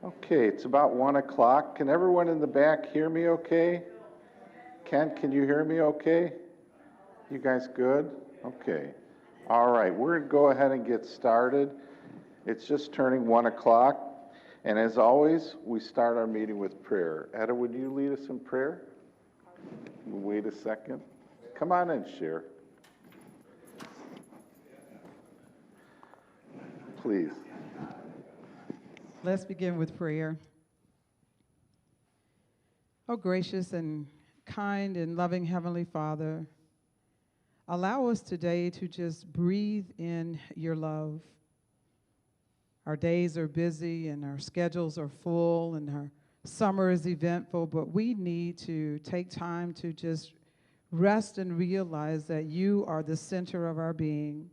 Okay, it's about 1 o'clock. Can everyone in the back hear me okay? Ken, can you hear me okay? You guys good? Okay. All right, we're going to go ahead and get started. It's just turning 1 o'clock. And as always, we start our meeting with prayer. Etta, would you lead us in prayer? Wait a second. Come on in, share. Please. Let's begin with prayer. Oh, gracious and kind and loving Heavenly Father, allow us today to just breathe in your love. Our days are busy and our schedules are full and our summer is eventful, but we need to take time to just rest and realize that you are the center of our being.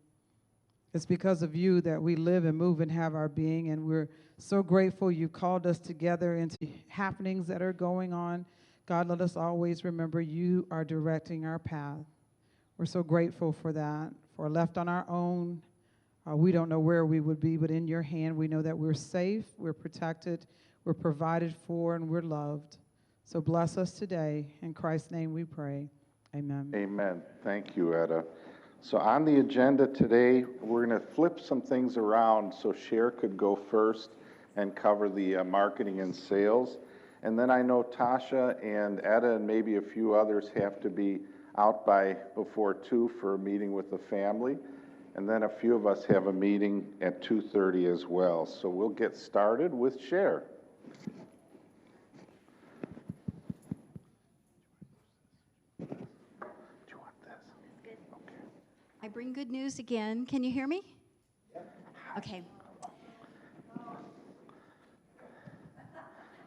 It's because of you that we live and move and have our being, and we're so grateful you called us together into happenings that are going on. God, let us always remember you are directing our path. We're so grateful for that. For left on our own, we don't know where we would be, but in your hand, we know that we're safe, we're protected, we're provided for, and we're loved. So bless us today. In Christ's name we pray. Amen. Amen. Thank you, Etta. So on the agenda today, we're going to flip some things around so Cher could go first and cover the marketing and sales. And then I know Tasha and Etta and maybe a few others have to be out by before 2 for a meeting with the family. And then a few of us have a meeting at 2:30 as well. So we'll get started with Cher. I bring good news again. Can you hear me? Okay.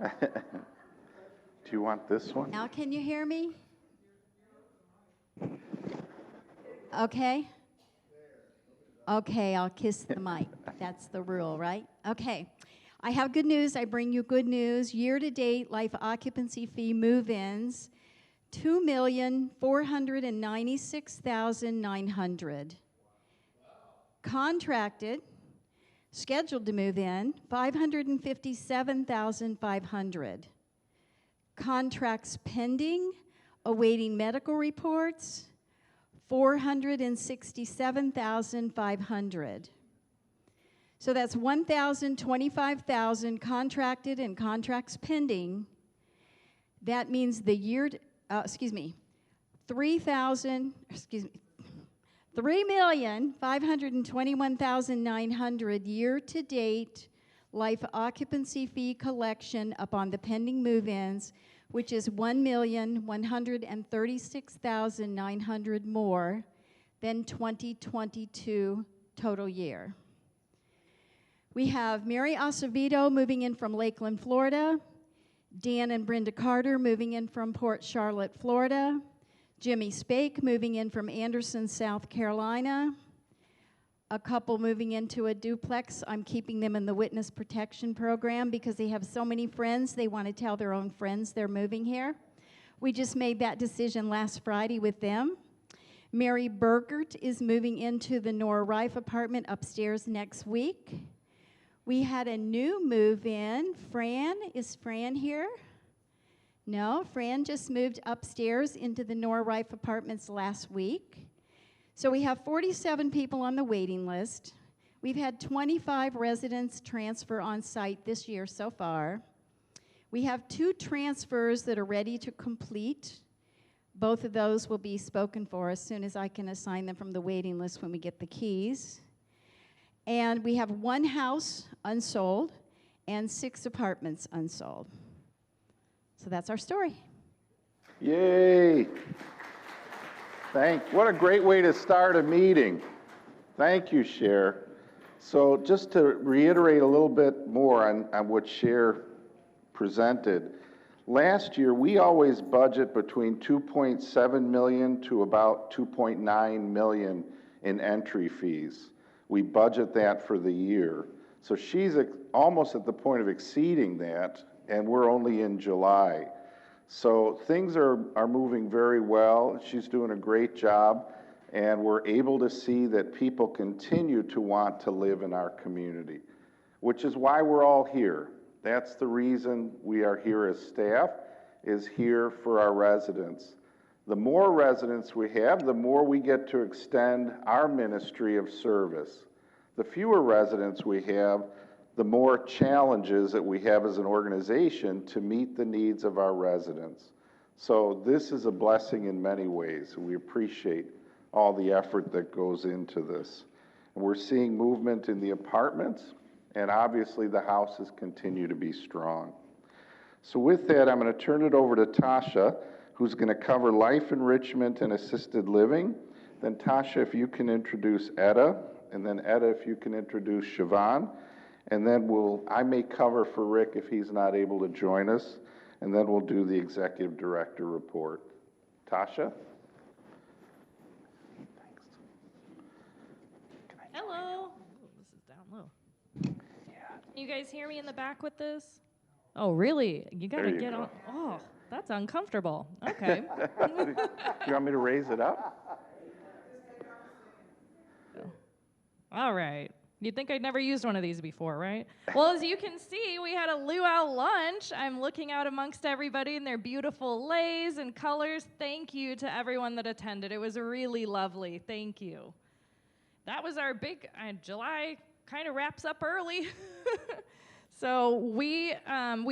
Do you want this one? Now can you hear me? Okay. Okay, I'll kiss the mic. That's the rule, right? Okay. I have good news. I bring you good news. Year-to-date life occupancy fee move-ins, 2,496,900. Contracted, scheduled to move in, 557,500. Contracts pending, awaiting medical reports, 467,500. So that's 1,025,000 contracted and contracts pending. That means the year, 3,521,900 year-to-date life occupancy fee collection upon the pending move-ins, which is 1,136,900 more than 2022 total year. We have Mary Acevedo moving in from Lakeland, Florida, Dan and Brenda Carter moving in from Port Charlotte, Florida, Jimmy Spake moving in from Anderson, South Carolina, a couple moving into a duplex. I'm keeping them in the witness protection program because they have so many friends, they want to tell their own friends they're moving here. We just made that decision last Friday with them. Mary Bergert is moving into the Nora Rife apartment upstairs next week. We had a new move-in. Fran, is Fran here? No, Fran just moved upstairs into the Nora Rife apartments last week. So we have 47 people on the waiting list. We've had 25 residents transfer on site this year so far. We have 2 transfers that are ready to complete. Both of those will be spoken for as soon as I can assign them from the waiting list when we get the keys. And we have 1 house unsold and 6 apartments unsold. So that's our story. Yay! What a great way to start a meeting. Thank you, Cher. So just to reiterate a little bit more on what Cher presented, last year we always budget between 2.7 million to about 2.9 million in entry fees. We budget that for the year. So she's almost at the point of exceeding that, and we're only in July. So things are moving very well. She's doing a great job, and we're able to see that people continue to want to live in our community, which is why we're all here. That's the reason we are here as staff, is here for our residents. The more residents we have, the more we get to extend our ministry of service. The fewer residents we have, the more challenges that we have as an organization to meet the needs of our residents. So this is a blessing in many ways. We appreciate all the effort that goes into this. And we're seeing movement in the apartments, and obviously the houses continue to be strong. So with that, I'm going to turn it over to Tasha, who's going to cover life enrichment and assisted living. Then Tasha, if you can introduce Etta, and then Etta, if you can introduce Siobhan, and then I may cover for Rick if he's not able to join us, and then we'll do the executive director report. Tasha? Hello. Oh, this is down low. Can you guys hear me in the back with this? Oh, really? You gotta get on. Oh, that's uncomfortable. Okay. You want me to raise it up? All right. You'd think I'd never used one of these before, right? Well, as you can see, we had a luau lunch. I'm looking out amongst everybody in their beautiful leis and colors. Thank you to everyone that attended. It was really lovely. Thank you. That was our big, July kind of wraps up early. So we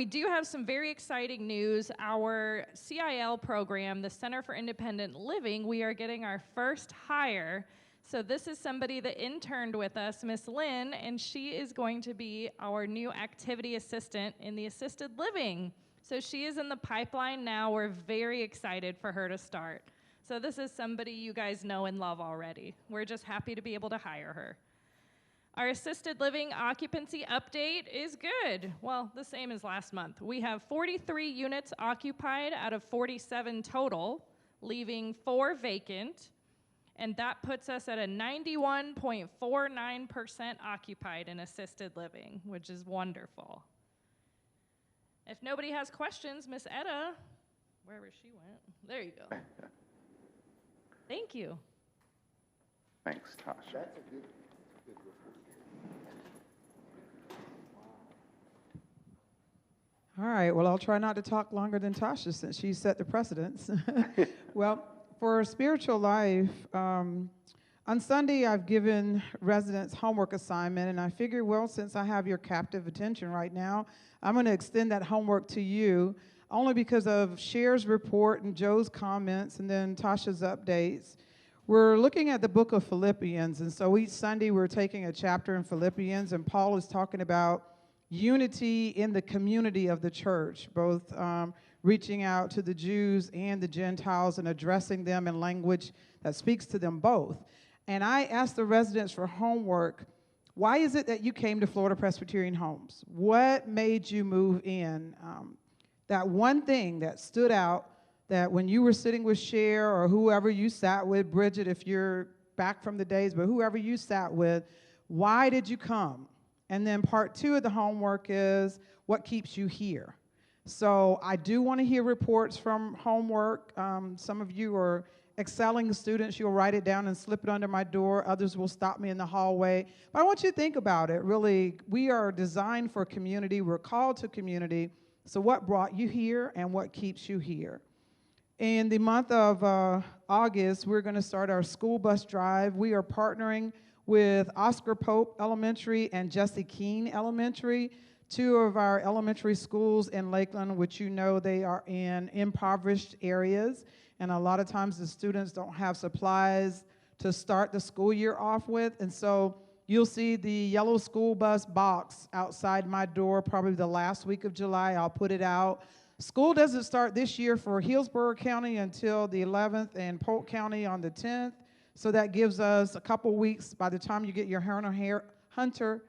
do have some very exciting news. Our CIL program, the Center for Independent Living, we are getting our first hire. So this is somebody that interned with us, Miss Lynn, and she is going to be our new activity assistant in the assisted living. So she is in the pipeline now. We're very excited for her to start. So this is somebody you guys know and love already. We're just happy to be able to hire her. Our assisted living occupancy update is good. Well, the same as last month. We have 43 units occupied out of 47 total, leaving 4 vacant. And that puts us at a 91.49% occupied in assisted living, which is wonderful. If nobody has questions, Miss Etta, wherever she went, there you go. Thank you. Thanks, Tasha. That's a good report. All right, well, I'll try not to talk longer than Tasha since she set the precedence. Well, for spiritual life, on Sunday I've given residents homework assignment, and I figured, well, since I have your captive attention right now, I'm going to extend that homework to you, only because of Cher's report and Joe's comments and then Tasha's updates. We're looking at the book of Philippians, and so each Sunday we're taking a chapter in Philippians, and Paul is talking about unity in the community of the church, both reaching out to the Jews and the Gentiles and addressing them in language that speaks to them both. And I asked the residents for homework, why is it that you came to Florida Presbyterian Homes? What made you move in? That one thing that stood out, that when you were sitting with Cher or whoever you sat with, Bridget, if you're back from the days, but whoever you sat with, why did you come? And then part 2 of the homework is what keeps you here. So I do want to hear reports from homework. Some of you are excelling students. You'll write it down and slip it under my door. Others will stop me in the hallway. But I want you to think about it. Really, we are designed for community. We're called to community. So what brought you here and what keeps you here? In the month of August, we're going to start our school bus drive. We are partnering with Oscar Pope Elementary and Jesse Keene Elementary, 2 of our elementary schools in Lakeland, which you know they are in impoverished areas, and a lot of times the students don't have supplies to start the school year off with, and so you'll see the yellow school bus box outside my door probably the last week of July. I'll put it out. School doesn't start this year for Hillsborough County until the 11th and Polk County on the 10th. So that gives us a couple weeks. By the time you get your Lake Hunter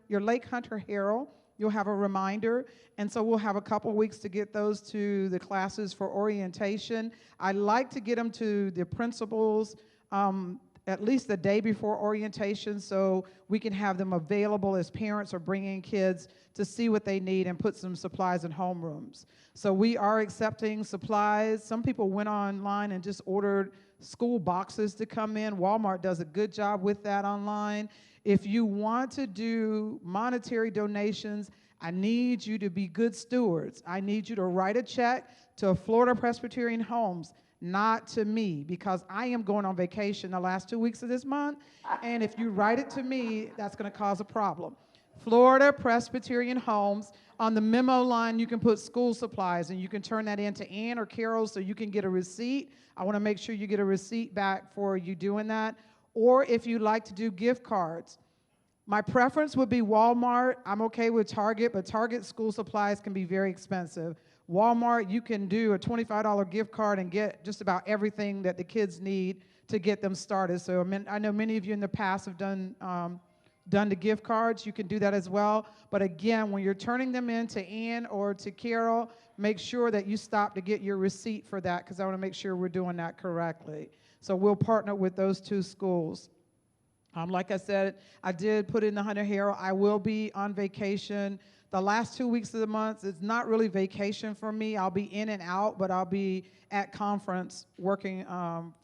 Herald, you'll have a reminder. And so we'll have a couple weeks to get those to the classes for orientation. I like to get them to the principals at least the day before orientation so we can have them available as parents are bringing kids to see what they need and put some supplies in homerooms. So we are accepting supplies. Some people went online and just ordered school boxes to come in. Walmart does a good job with that online. If you want to do monetary donations, I need you to be good stewards. I need you to write a check to Florida Presbyterian Homes, not to me, because I am going on vacation the last 2 weeks of this month, and if you write it to me, that's going to cause a problem. Florida Presbyterian Homes. On the memo line, you can put school supplies, and you can turn that into Ann or Carol so you can get a receipt. I want to make sure you get a receipt back for you doing that. Or if you'd like to do gift cards. My preference would be Walmart. I'm okay with Target, but Target school supplies can be very expensive. Walmart, you can do a $25 gift card and get just about everything that the kids need to get them started. So I know many of you in the past have done the gift cards. You can do that as well. But again, when you're turning them in to Ann or to Carol, make sure that you stop to get your receipt for that, because I want to make sure we're doing that correctly. So we'll partner with those two schools. Like I said, I did put in the Hunter Herald. I will be on vacation. The last 2 weeks of the month, it's not really vacation for me. I'll be in and out, but I'll be at conference, working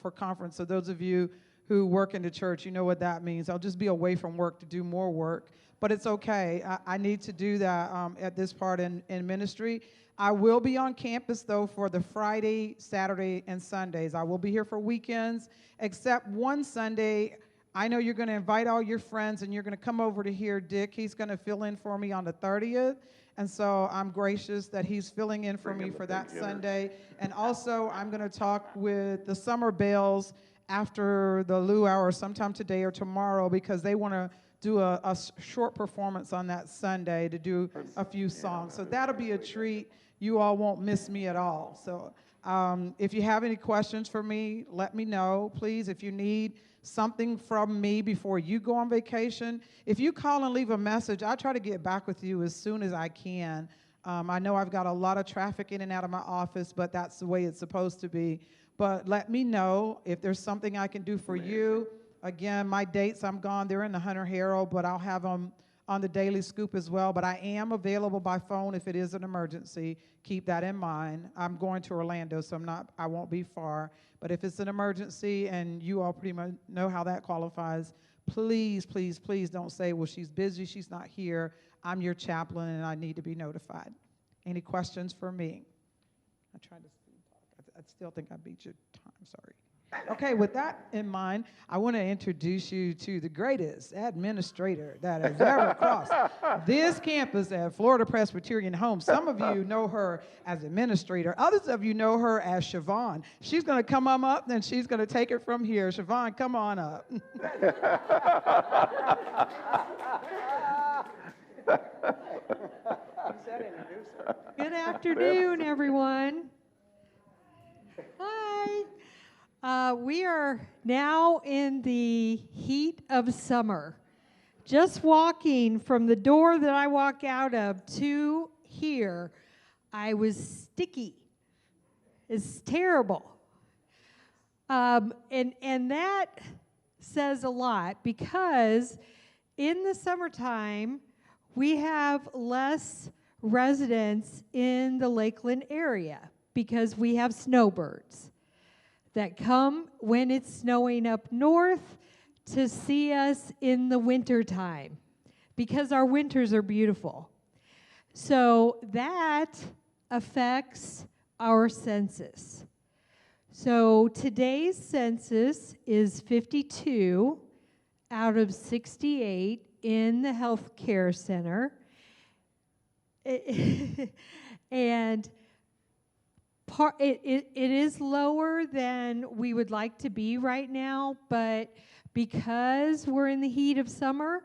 for conference. So those of you who work in the church, you know what that means. I'll just be away from work to do more work. But it's okay. I need to do that at this part in ministry. I will be on campus, though, for the Friday, Saturday, and Sundays. I will be here for weekends, except one Sunday. I know you're going to invite all your friends, and you're going to come over to hear Dick. He's going to fill in for me on the 30th, and so I'm gracious that he's filling in for me for that Sunday. And also, I'm going to talk with the Summer Bells after the luau or sometime today or tomorrow, because they want to do a short performance on that Sunday to do a few songs. So that'll be a treat. You all won't miss me at all. So if you have any questions for me, let me know, please. If you need something from me before you go on vacation, if you call and leave a message, I'll try to get back with you as soon as I can. I know I've got a lot of traffic in and out of my office, but that's the way it's supposed to be. But let me know if there's something I can do for you. Again, my dates, I'm gone. They're in the Hunter Herald, but I'll have them on the Daily Scoop as well. But I am available by phone if it is an emergency. Keep that in mind. I'm going to Orlando, so I won't be far. But if it's an emergency, and you all pretty much know how that qualifies, please, please, please don't say, well, she's busy, she's not here. I'm your chaplain, and I need to be notified. Any questions for me? I tried to talk. I still think I beat your time. Sorry. Okay, with that in mind, I want to introduce you to the greatest administrator that has ever crossed this campus at Florida Presbyterian Home. Some of you know her as administrator. Others of you know her as Siobhan. She's going to come on up, and she's going to take it from here. Siobhan, come on up. Good afternoon, everyone. Hi. We are now in the heat of summer. Just walking from the door that I walk out of to here, I was sticky. It's terrible. And that says a lot, because in the summertime, we have less residents in the Lakeland area because we have snowbirds that come when it's snowing up north to see us in the wintertime, because our winters are beautiful. So that affects our census. So today's census is 52 out of 68 in the health care center. And it is lower than we would like to be right now, but because we're in the heat of summer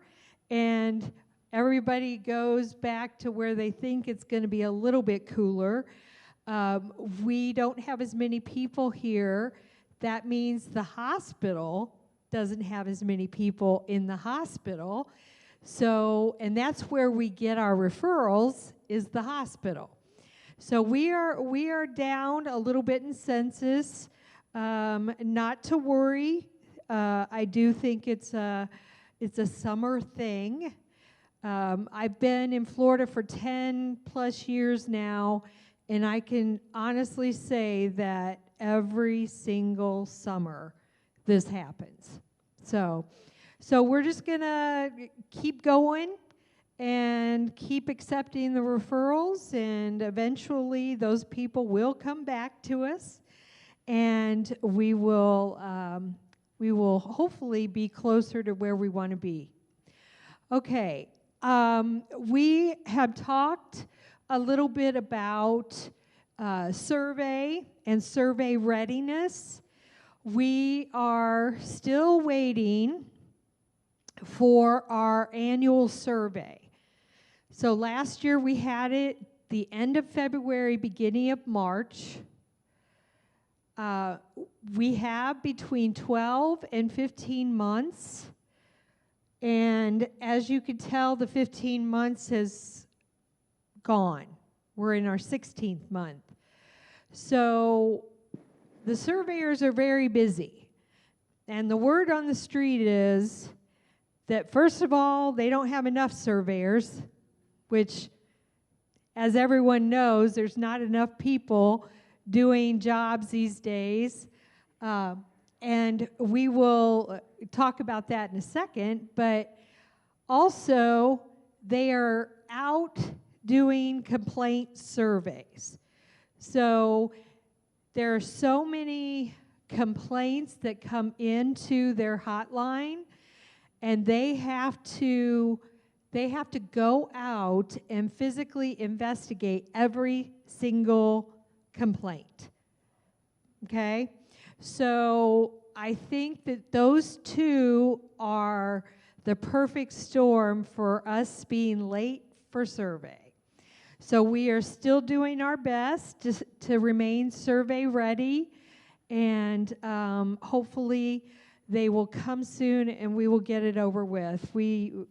and everybody goes back to where they think it's going to be a little bit cooler, we don't have as many people here. That means the hospital doesn't have as many people in the hospital. So, and that's where we get our referrals, is the hospital. So we are down a little bit in census. Not to worry. I do think it's a summer thing. I've been in Florida for 10 plus years now, and I can honestly say that every single summer this happens. So we're just gonna keep going and keep accepting the referrals, and eventually those people will come back to us, and we will hopefully be closer to where we want to be. Okay, we have talked a little bit about survey and survey readiness. We are still waiting for our annual survey. So last year we had it the end of February, beginning of March. We have between 12 and 15 months. And as you can tell, the 15 months has gone. We're in our 16th month. So the surveyors are very busy. And the word on the street is that, first of all, they don't have enough surveyors, which, as everyone knows, there's not enough people doing jobs these days. And we will talk about that in a second. But also, they are out doing complaint surveys. So there are so many complaints that come into their hotline, and they have to go out and physically investigate every single complaint. Okay? So I think that those two are the perfect storm for us being late for survey. So we are still doing our best to remain survey ready, and hopefully they will come soon and we will get it over with. We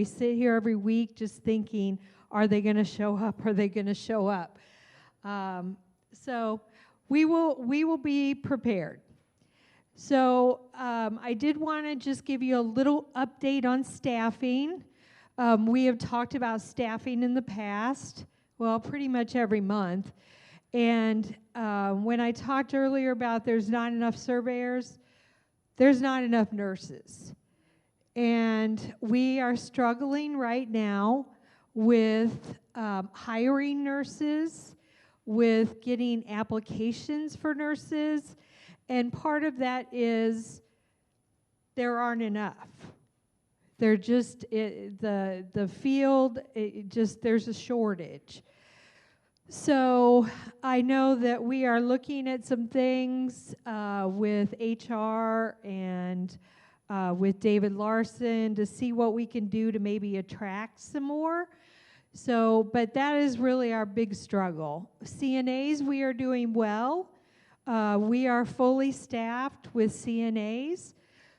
sit here every week just thinking, are they going to show up? Are they going to show up? So we will be prepared. So I did want to just give you a little update on staffing. We have talked about staffing in the past, well, pretty much every month. And when I talked earlier about there's not enough surveyors, there's not enough nurses. And we are struggling right now with hiring nurses, with getting applications for nurses, and part of that is there aren't enough. They're just, the field, there's a shortage. So I know that we are looking at some things with HR and with David Larson to see what we can do to maybe attract some more. So, but that is really our big struggle. CNAs, we are doing well. We are fully staffed with CNAs.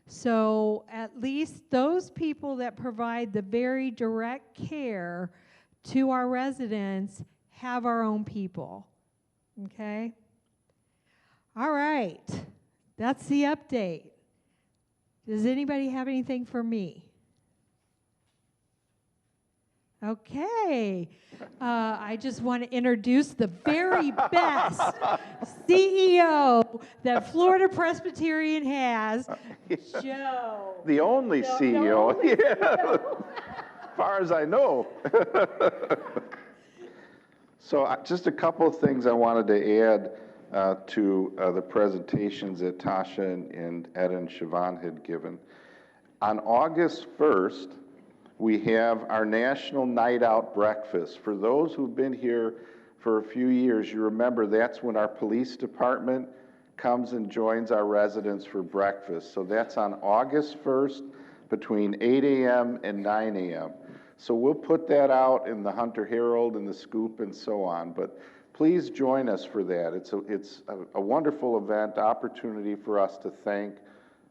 So at least those people that provide the very direct care to our residents have our own people. Okay? All right. That's the update. Does anybody have anything for me? Okay. I just want to introduce the very best CEO that Florida Presbyterian has, Joe. The only CEO, yeah, as far as I know. So just a couple of things I wanted to add to the presentations that Tasha and Ed and Siobhan had given. On August 1st, we have our National Night Out Breakfast. For those who've been here for a few years, you remember that's when our police department comes and joins our residents for breakfast. So that's on August 1st between 8 a.m. and 9 a.m. So we'll put that out in the Hunter Herald and the Scoop and so on, but please join us for that. It's a wonderful event, opportunity for us to thank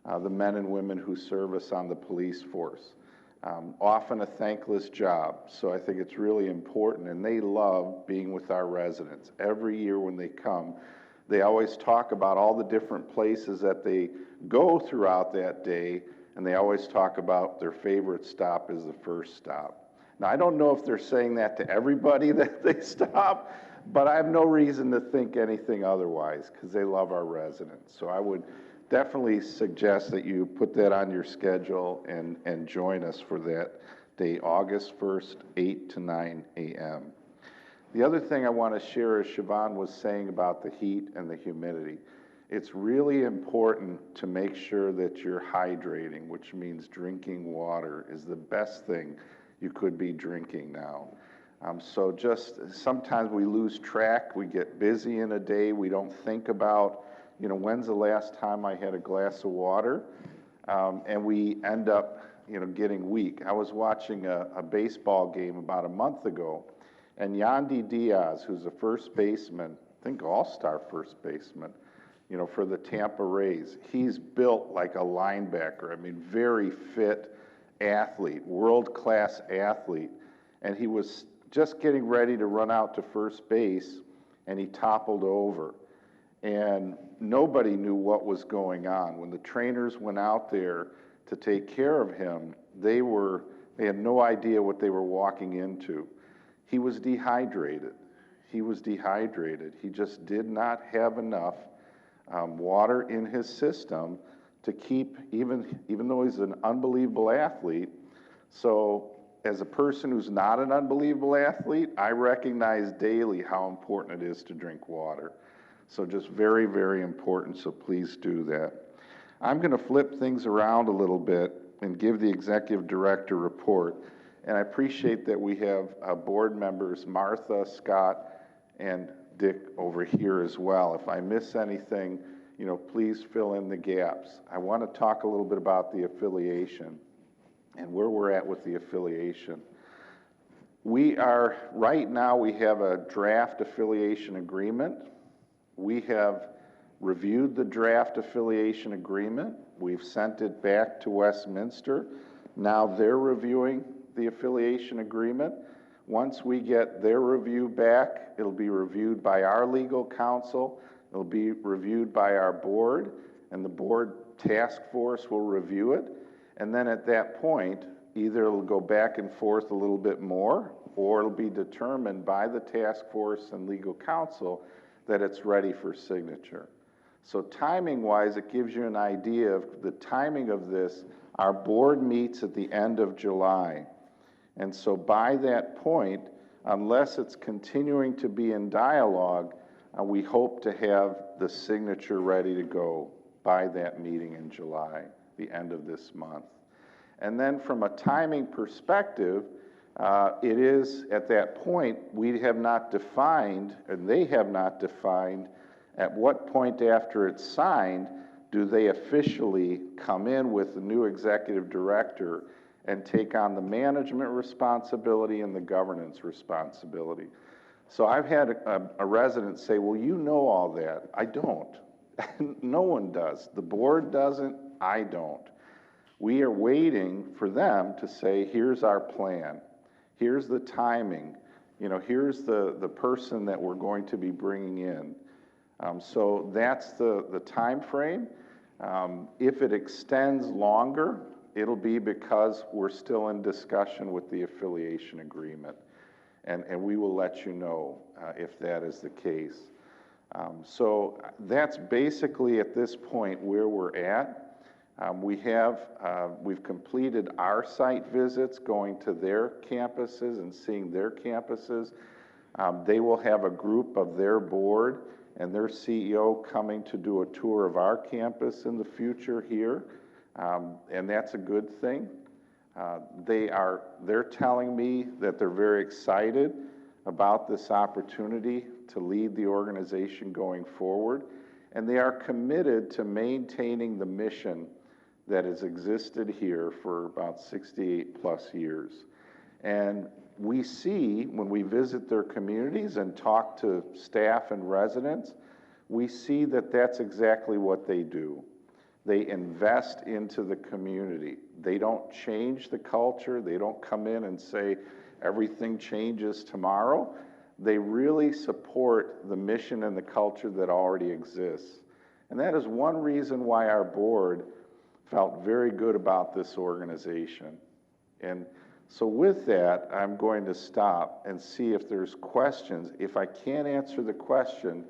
the men and women who serve us on the police force. Often a thankless job, so I think it's really important, and they love being with our residents. Every year when they come, they always talk about all the different places that they go throughout that day, and they always talk about their favorite stop is the first stop. Now, I don't know if they're saying that to everybody that they stop, but I have no reason to think anything otherwise, because they love our residents. So I would definitely suggest that you put that on your schedule and join us for that day, August 1st, 8 to 9 a.m. The other thing I want to share is Siobhan was saying about the heat and the humidity. It's really important to make sure that you're hydrating, which means drinking water is the best thing you could be drinking now. So just sometimes we lose track, we get busy in a day, we don't think about, when's the last time I had a glass of water? And we end up, getting weak. I was watching a baseball game about a month ago, and Yandy Diaz, who's a first baseman, I think all-star first baseman, for the Tampa Rays, he's built like a linebacker. I mean, very fit athlete, world-class athlete. And he was just getting ready to run out to first base, and he toppled over. And nobody knew what was going on. When the trainers went out there to take care of him, they had no idea what they were walking into. He was dehydrated. He was dehydrated. He just did not have enough water in his system to keep, even though he's an unbelievable athlete. So as a person who's not an unbelievable athlete, I recognize daily how important it is to drink water. So just very, very important, so please do that. I'm going to flip things around a little bit and give the executive director report. And I appreciate that we have board members, Martha, Scott, and Dick over here as well. If I miss anything, please fill in the gaps. I want to talk a little bit about the affiliation and where we're at with the affiliation. Right now we have a draft affiliation agreement. We have reviewed the draft affiliation agreement. We've sent it back to Westminster. Now they're reviewing the affiliation agreement. Once we get their review back, it'll be reviewed by our legal counsel, it'll be reviewed by our board, and the board task force will review it. And then at that point, either it'll go back and forth a little bit more, or it'll be determined by the task force and legal counsel that it's ready for signature. So timing-wise, it gives you an idea of the timing of this. Our board meets at the end of July. And so by that point, unless it's continuing to be in dialogue, we hope to have the signature ready to go by that meeting in July, the end of this month. And then from a timing perspective, it is at that point, we have not defined, and they have not defined, at what point after it's signed do they officially come in with the new executive director and take on the management responsibility and the governance responsibility. So I've had a resident say, well, you know all that. I don't. No one does. The board doesn't, I don't. We are waiting for them to say, here's our plan. Here's the timing. Here's the person that we're going to be bringing in. So that's the time frame. If it extends longer, it'll be because we're still in discussion with the affiliation agreement. And we will let you know if that is the case. So that's basically at this point where we're at. We've completed our site visits, going to their campuses and seeing their campuses. They will have a group of their board and their CEO coming to do a tour of our campus in the future here, and that's a good thing. They're telling me that they're very excited about this opportunity to lead the organization going forward, and they are committed to maintaining the mission that has existed here for about 68 plus years. And we see, when we visit their communities and talk to staff and residents, we see that that's exactly what they do. They invest into the community. They don't change the culture. They don't come in and say everything changes tomorrow. They really support the mission and the culture that already exists. And that is one reason why our board felt very good about this organization. And So with that, I'm going to stop and see if there's questions. If I can't answer the question,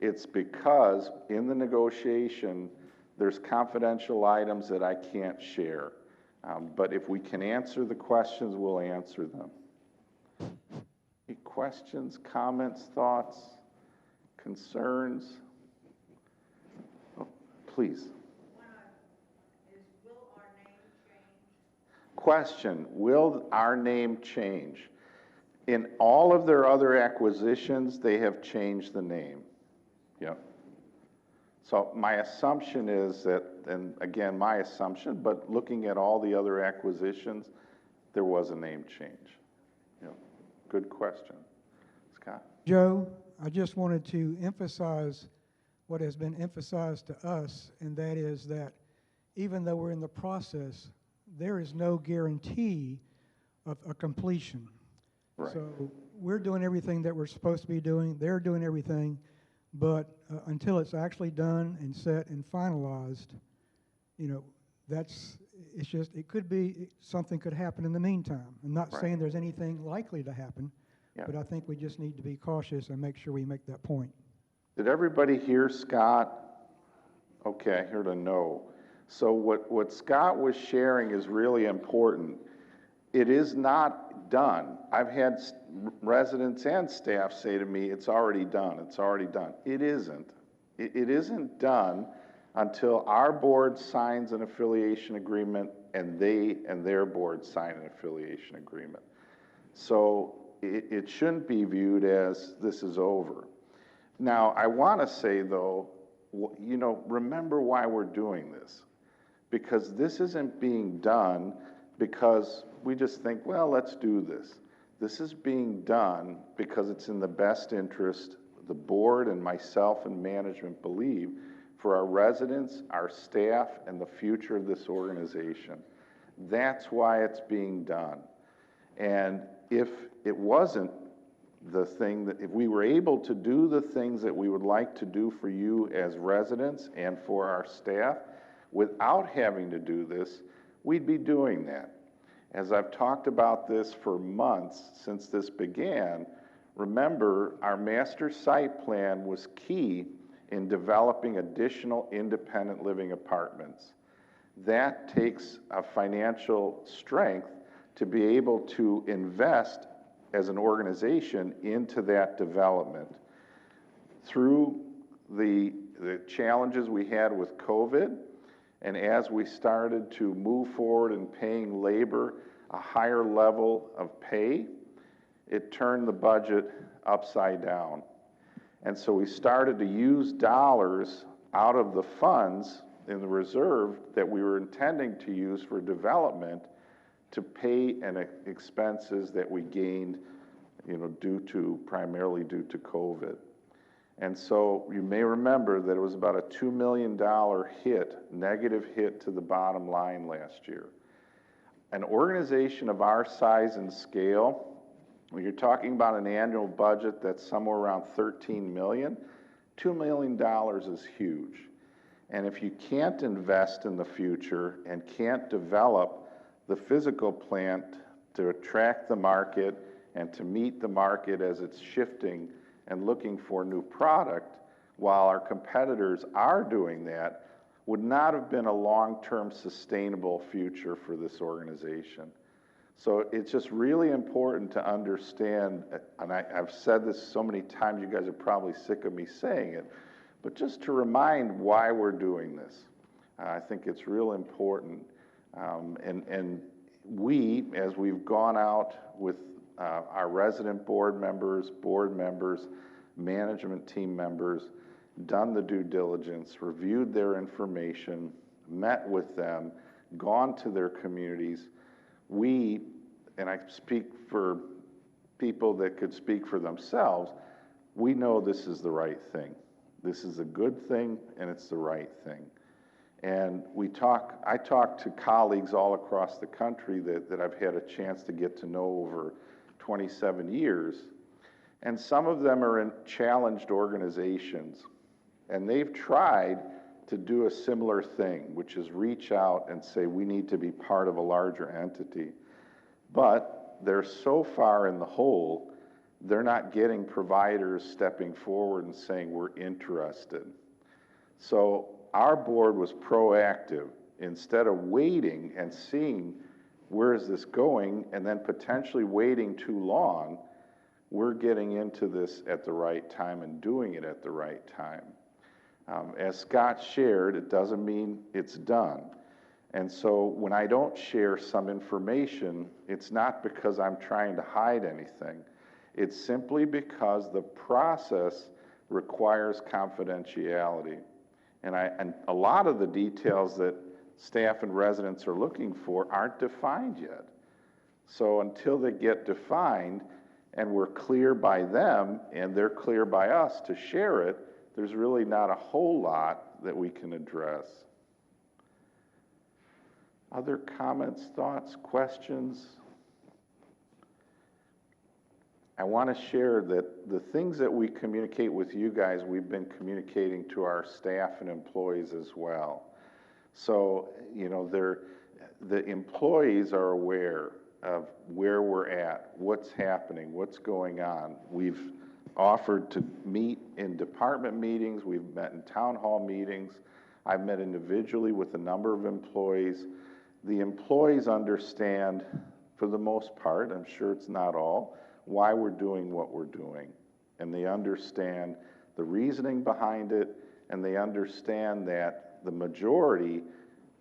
it's because in the negotiation, there's confidential items that I can't share. But if we can answer the questions, we'll answer them. Any questions, comments, thoughts, concerns? Oh, please. Question, will our name change? In all of their other acquisitions, they have changed the name. Yep. So my assumption is that, and again, my assumption, but looking at all the other acquisitions, there was a name change. Yep. Good question. Scott? Joe, I just wanted to emphasize what has been emphasized to us, and that is that even though we're in the process, there is no guarantee of a completion. Right. So we're doing everything that we're supposed to be doing. They're doing everything, but until it's actually done and set and finalized, you know, it's just, it could be, something could happen in the meantime. I'm not Right. saying there's anything likely to happen, Yeah. but I think we just need to be cautious and make sure we make that point. Did everybody hear Scott? Okay, I heard a no. So what Scott was sharing is really important. It is not done. I've had residents and staff say to me, it's already done, it's already done. It isn't. It isn't done until our board signs an affiliation agreement and they and their board sign an affiliation agreement. So it shouldn't be viewed as this is over. Now, I want to say though, you know, remember why we're doing this. Because this isn't being done because we just think, well, let's do this. This is being done because it's in the best interest, the board and myself and management believe, for our residents, our staff, and the future of this organization. That's why it's being done. And if it wasn't the thing that, if we were able to do the things that we would like to do for you as residents and for our staff, without having to do this, we'd be doing that. As I've talked about this for months since this began, remember our master site plan was key in developing additional independent living apartments. That takes a financial strength to be able to invest as an organization into that development. Through the challenges we had with COVID, and as we started to move forward in paying labor a higher level of pay, it turned the budget upside down. And so we started to use dollars out of the funds in the reserve that we were intending to use for development to pay expenses that we gained, you know, primarily due to COVID. And so you may remember that it was about a $2 million negative hit to the bottom line last year. An organization of our size and scale, when you're talking about an annual budget that's somewhere around $13 million, $2 million is huge. And if you can't invest in the future and can't develop the physical plant to attract the market and to meet the market as it's shifting and looking for new product, while our competitors are doing that, would not have been a long-term sustainable future for this organization. So it's just really important to understand, and I've said this so many times, you guys are probably sick of me saying it, but just to remind why we're doing this. I think it's real important. And we, as we've gone out with our resident board members, management team members, done the due diligence, reviewed their information, met with them, gone to their communities, we, and I speak for people that could speak for themselves, we know this is the right thing. This is a good thing, and it's the right thing. And I talk to colleagues all across the country that I've had a chance to get to know over 27 years, and some of them are in challenged organizations, and they've tried to do a similar thing, which is reach out and say, we need to be part of a larger entity. But they're so far in the hole, they're not getting providers stepping forward and saying, we're interested. So our board was proactive. Instead of waiting and seeing where is this going and then potentially waiting too long, we're getting into this at the right time and doing it at the right time. As Scott shared, it doesn't mean it's done. And so when I don't share some information, it's not because I'm trying to hide anything. It's simply because the process requires confidentiality. And a lot of the details that staff and residents are looking for aren't defined yet. So until they get defined and we're clear by them and they're clear by us to share it, there's really not a whole lot that we can address. Other comments, thoughts, questions? I want to share that the things that we communicate with you guys, we've been communicating to our staff and employees as well. So, you know, the employees are aware of where we're at, what's happening, what's going on. We've offered to meet in department meetings, we've met in town hall meetings, I've met individually with a number of employees. The employees understand, for the most part, I'm sure it's not all, why we're doing what we're doing. And they understand the reasoning behind it, and they understand that the majority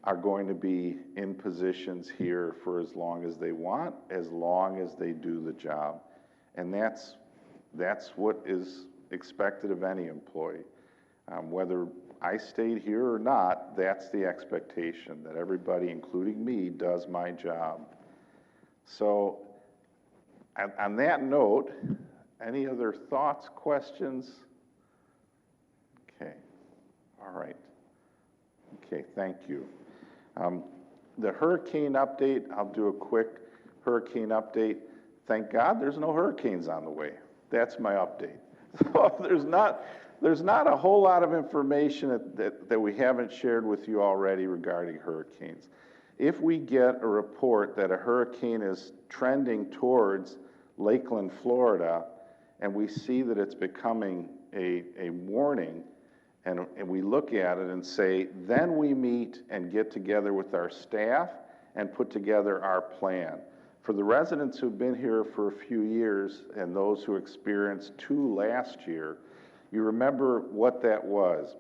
are going to be in positions here for as long as they want, as long as they do the job. And that's what is expected of any employee. Whether I stayed here or not, that's the expectation, that everybody, including me, does my job. So on that note, any other thoughts, questions? Okay, all right. Okay, thank you. The hurricane update, I'll do a quick hurricane update. Thank God there's no hurricanes on the way. That's my update. So there's not a whole lot of information that we haven't shared with you already regarding hurricanes. If we get a report that a hurricane is trending towards Lakeland, Florida, and we see that it's becoming a warning, and we look at it and say, then we meet and get together with our staff and put together our plan. For the residents who've been here for a few years and those who experienced 2 last year, you remember what that was.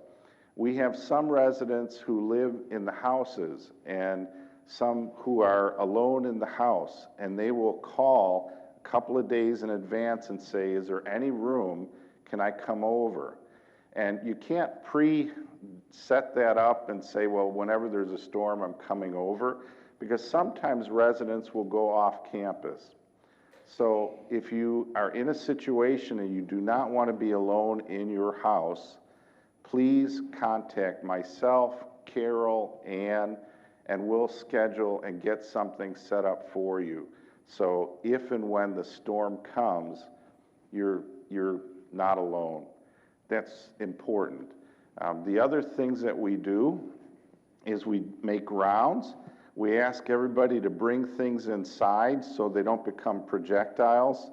We have some residents who live in the houses and some who are alone in the house, and they will call a couple of days in advance and say, is there any room? Can I come over? And you can't pre-set that up and say, well, whenever there's a storm, I'm coming over, because sometimes residents will go off campus. So if you are in a situation and you do not want to be alone in your house, please contact myself, Carol, Ann, and we'll schedule and get something set up for you. So if and when the storm comes, you're not alone. That's important. The other things that we do is we make rounds. We ask everybody to bring things inside so they don't become projectiles.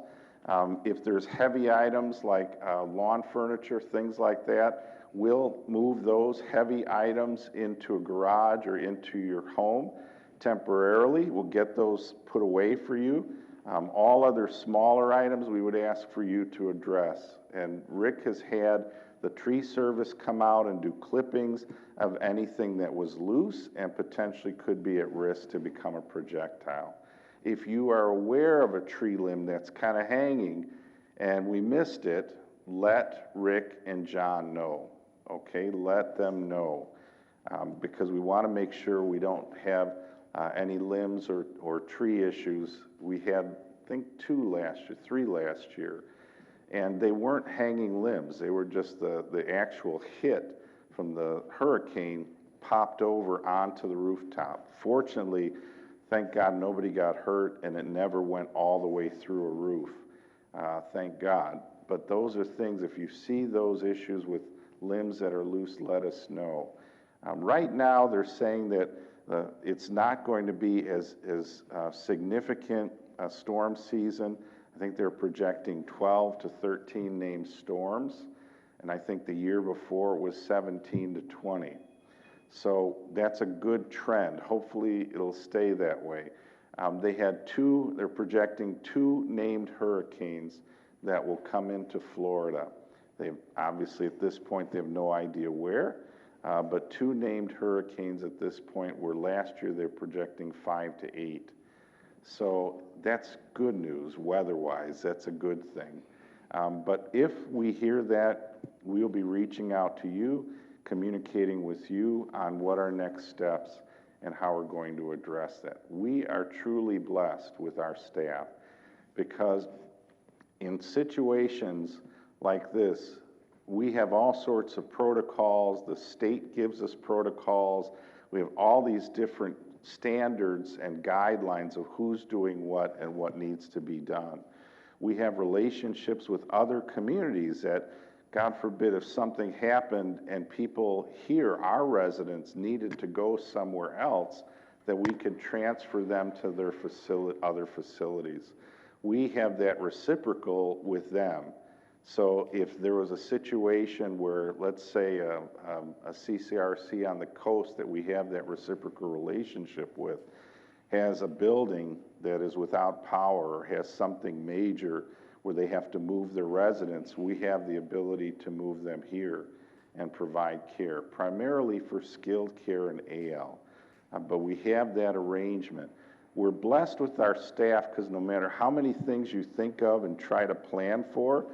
If there's heavy items like lawn furniture, things like that, we'll move those heavy items into a garage or into your home temporarily. We'll get those put away for you. All other smaller items we would ask for you to address. And Rick has had the tree service come out and do clippings of anything that was loose and potentially could be at risk to become a projectile. If you are aware of a tree limb that's kind of hanging and we missed it, let Rick and John know, okay? Let them know, because we want to make sure we don't have any limbs or tree issues. We had, I think, 3 last year. And they weren't hanging limbs. They were just the actual hit from the hurricane popped over onto the rooftop. Fortunately, thank God nobody got hurt and it never went all the way through a roof. Thank God. But those are things, if you see those issues with limbs that are loose, let us know. Right now, they're saying that it's not going to be as significant storm season. I think they're projecting 12 to 13 named storms, and I think the year before it was 17 to 20. So that's a good trend. Hopefully it'll stay that way. They're projecting 2 named hurricanes that will come into Florida. They obviously at this point they have no idea where, but 2 named hurricanes at this point, where last year they're projecting 5 to 8. So that's good news weather-wise. That's a good thing. But if we hear that, we'll be reaching out to you, communicating with you on what our next steps and how we're going to address that. We are truly blessed with our staff, because in situations like this, we have all sorts of protocols. The state gives us protocols. We have all these different standards and guidelines of who's doing what and what needs to be done. We have relationships with other communities that, God forbid, if something happened and people here, our residents, needed to go somewhere else, that we could transfer them to their other facilities. We have that reciprocal with them. So if there was a situation where, let's say, a CCRC on the coast that we have that reciprocal relationship with has a building that is without power or has something major where they have to move their residents, we have the ability to move them here and provide care, primarily for skilled care and AL. But we have that arrangement. We're blessed with our staff, because no matter how many things you think of and try to plan for,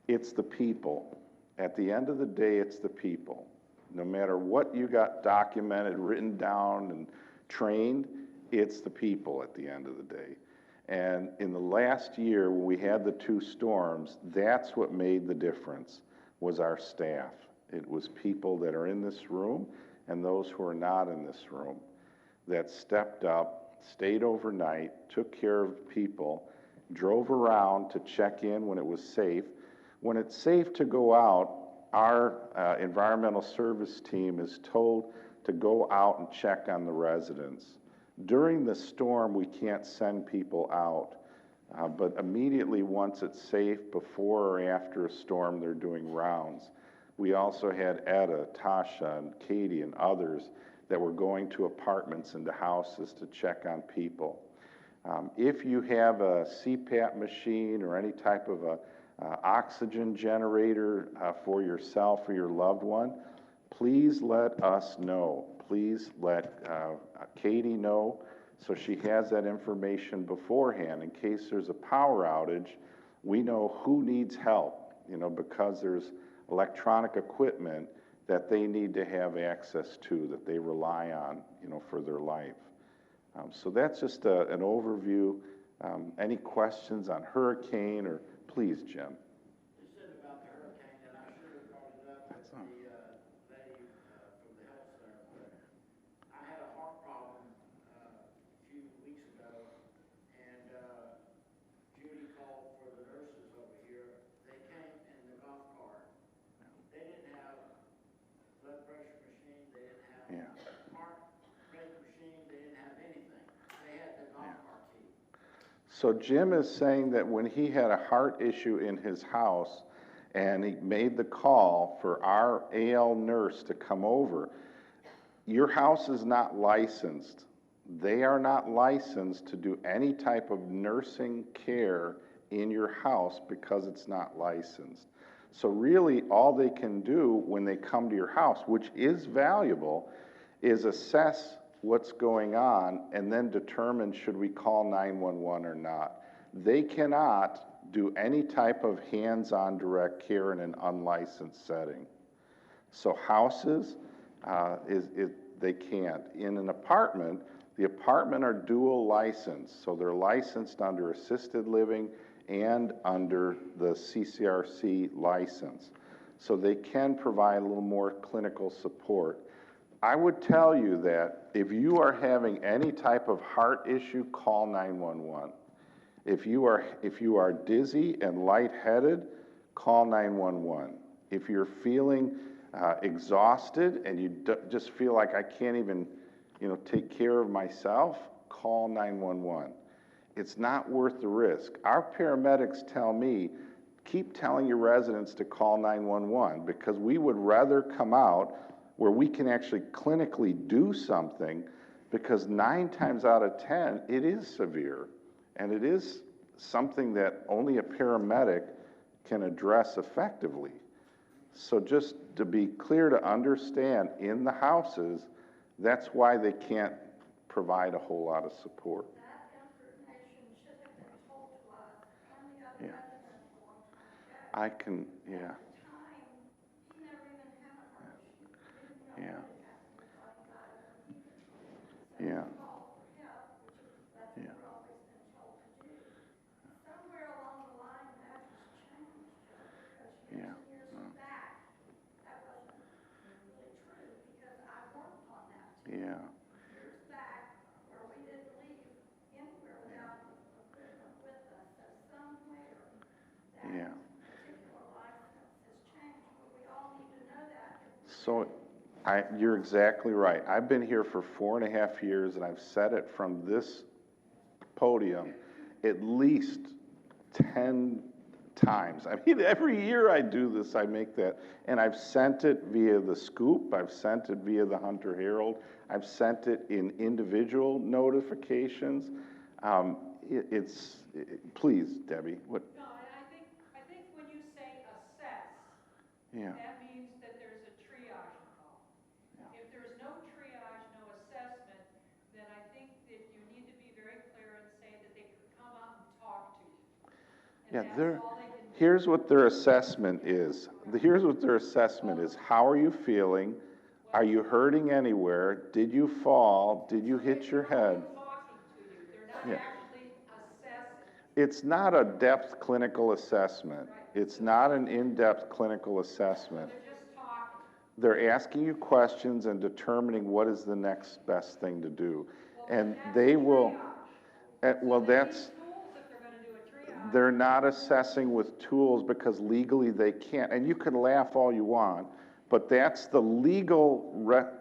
it's the people. At the end of the day, it's the people. No matter what you got documented, written down, and trained, it's the people at the end of the day. And in the last year, when we had the 2 storms, that's what made the difference, was our staff. It was people that are in this room and those who are not in this room that stepped up, stayed overnight, took care of people, drove around to check in when it was safe. When it's safe to go out, our environmental service team is told to go out and check on the residents. During the storm, we can't send people out, but immediately once it's safe, before or after a storm, they're doing rounds. We also had Etta, Tasha, and Katie, and others that were going to apartments and to houses to check on people. If you have a CPAP machine or any type of a oxygen generator for yourself or your loved one, please let us know. Please let Katie know, so she has that information beforehand in case there's a power outage. We know who needs help, because there's electronic equipment that they need to have access to, that they rely on, for their life. So that's just an overview. Any questions on hurricane, or please, Jim? You said about the hurricane, and I should have brought it up with the lady from the health center, but I had a heart problem a few weeks ago, and Judy called for the nurses over here. They came in the golf cart. They didn't have blood pressure machine. They didn't have heart rate machine. They didn't have anything. They had the golf cart key. So Jim is saying that when he had a heart issue in his house and he made the call for our AL nurse to come over, your house is not licensed. They are not licensed to do any type of nursing care in your house because it's not licensed. So really all they can do when they come to your house, which is valuable, is assess what's going on and then determine should we call 911 or not. They cannot do any type of hands-on direct care in an unlicensed setting. So houses, they can't. In an apartment, the apartment are dual licensed, so they're licensed under assisted living and under the CCRC license. So they can provide a little more clinical support. I would tell you that if you are having any type of heart issue, call 911. If you are dizzy and lightheaded, call 911. If you're feeling exhausted and you just feel like I can't even, take care of myself, call 911. It's not worth the risk. Our paramedics tell me, keep telling your residents to call 911 because we would rather come out where we can actually clinically do something, because 9 times out of 10, it is severe. And it is something that only a paramedic can address effectively. So just to be clear, to understand, in the houses, that's why they can't provide a whole lot of support. That information should have been told to us and the other Yeah. residents a long time ago. I can, yeah, At the time, we never even had a heart issue. We yeah, didn't know what had happened. We thought he died of a heat. So yeah, we called for help, that's Yeah. what we've always been told to do. Somewhere along the line, that has changed, because Yeah. years back, that wasn't really true, because I worked on that too. yeah, Years back, where we didn't leave anywhere without equipment with us, so somewhere yeah. that particular license has changed, but we all need to know that. So you're exactly right. I've been here for 4.5 years, and I've said it from this podium at least 10 times. I mean, every year I do this, I make that. And I've sent it via the Scoop, I've sent it via the Hunter Herald, I've sent it in individual notifications. Please, Debbie, what? No, I think when you say assess, Yeah, that means that there's a triage involved. If there's no triage, no assessment, then I think that you need to be very clear and say that they could come out and talk to you. yeah. And that's all they can do. Here's what their assessment is. Here's what their assessment is. How are you feeling? Are you hurting anywhere? Did you fall? Did you hit your head? They're talking to you, they're not Yeah. actually assessing. It's not a depth clinical assessment. It's not an in-depth clinical assessment. They're just talking. They're asking you questions and determining what is the next best thing to do. And they will, well, that's, Tools if they're gonna do a triage. they're not assessing with tools because legally they can't. And you can laugh all you want, but that's the legal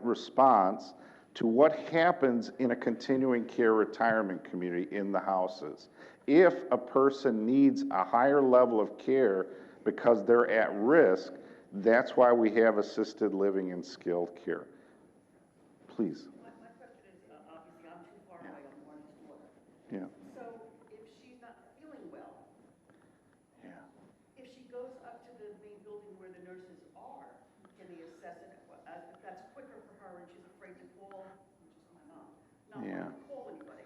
response to what happens in a continuing care retirement community in the houses. If a person needs a higher level of care because they're at risk, that's why we have assisted living and skilled care. Please. My question is, obviously, I'm too far away, I'm one quarter. Yeah. So if she's not feeling well, Yeah. if she goes up to the main building where the nurses are, can they assess it? If that's quicker for her and she's afraid to call, which is my mom, not Yeah. wanting to call anybody.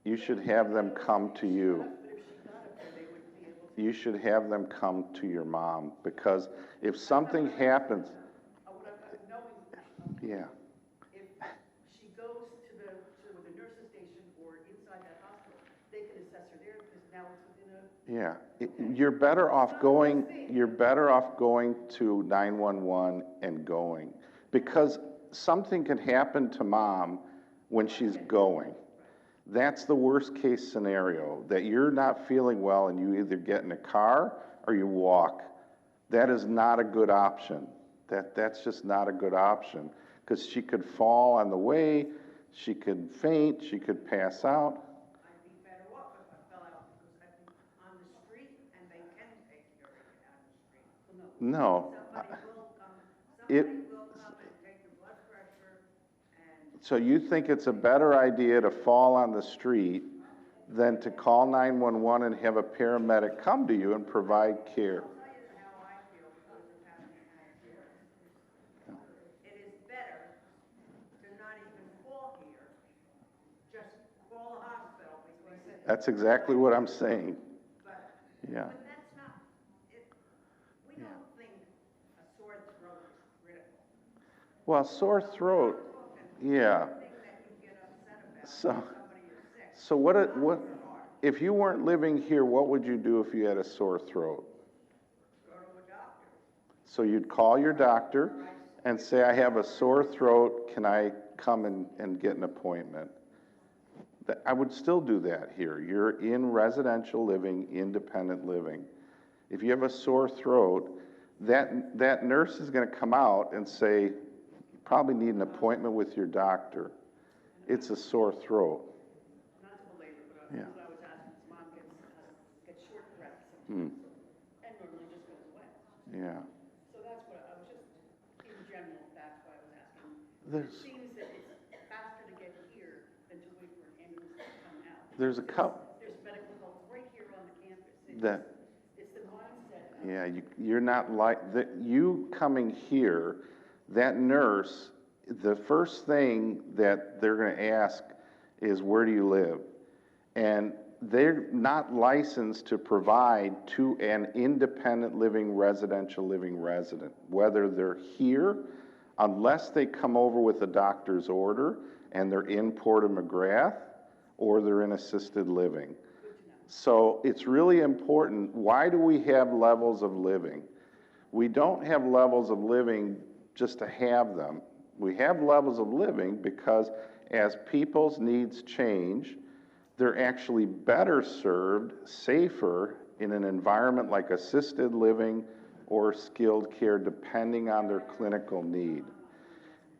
You should have them come to you. But if she got up there, they wouldn't be able to. You should have them come to your mom, because if something happens, Knowing, yeah, if she goes to the nurse's station or inside that hospital, they can assess her there because now it's within a. yeah. You're better off going to 911 and going, because something can happen to mom when she's going. That's the worst case scenario, that you're not feeling well and you either get in a car or you walk. That is not a good option. That's just not a good option, because she could fall on the way, she could faint, she could pass out. I'd be better off if I fell out because I'd be on the street and they can take care of you on the street. No. Somebody will come It- and take the blood pressure and. So you think it's a better idea to fall on the street than to call 911 and have a paramedic come to you and provide care? I'll tell you how I feel because of having had care. It is better to not even call here, just call a hospital because. That's exactly what I'm saying. But. Yeah. But that's not, we don't think a sore throat is critical. Well, sore throat, yeah. Thing that you get upset about So, when somebody is sick. so what, if you weren't living here, what would you do if you had a sore throat? Go to a doctor. So you'd call your doctor and say, I have a sore throat, can I come and get an appointment? I would still do that here. You're in residential living, independent living. If you have a sore throat, that nurse is gonna come out and say, you probably need an appointment with your doctor. It's a sore throat. Not to belabor, but Yeah. I was and normally just goes away. Yeah. So that's what I was just, in general, that's why I was asking. There's- It seems that it's faster to get here than to wait for an ambulance to come out. There's a couple. There's medical help right here on the campus. It's the mindset. Yeah, you're not like, you coming here, that nurse, the first thing that they're going to ask is, where do you live? And they're not licensed to provide to an independent living, residential living resident, whether they're here, unless they come over with a doctor's order and they're in Port of McGrath, or they're in assisted living. So it's really important. Why do we have levels of living? We don't have levels of living just to have them. We have levels of living because as people's needs change, they're actually better served, safer in an environment like assisted living or skilled care, depending on their clinical need.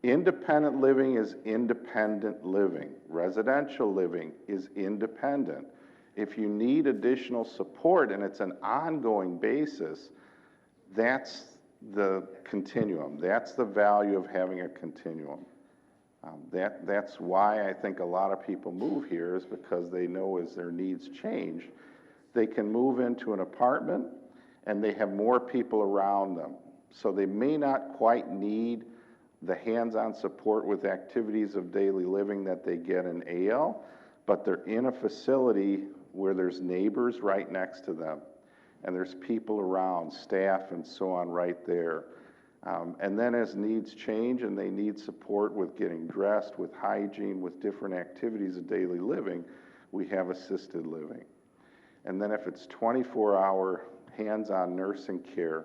Independent living is independent living. Residential living is independent. If you need additional support and it's an ongoing basis, that's the continuum. That's the value of having a continuum. That's why I think a lot of people move here, is because they know as their needs change, they can move into an apartment and they have more people around them. So they may not quite need the hands-on support with activities of daily living that they get in AL, but they're in a facility where there's neighbors right next to them, and there's people around, staff and so on right there. And then as needs change and they need support with getting dressed, with hygiene, with different activities of daily living, we have assisted living. And then if it's 24-hour hands-on nursing care,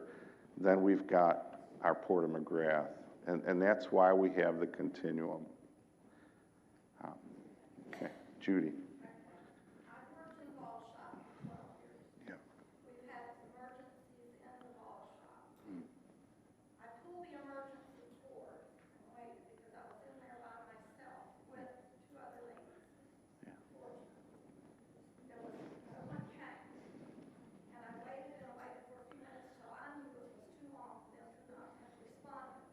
then we've got our Port of McGrath. And that's why we have the continuum. Okay, Judy. I've worked in the ball shop for 12 years. Yeah. We've had emergencies in the ball shop. I pulled the emergency cord and waited because I was in there by myself with two other ladies. Yeah. There was no one came. And I waited and I waited for a few minutes till I knew it was too long for them to not have responded.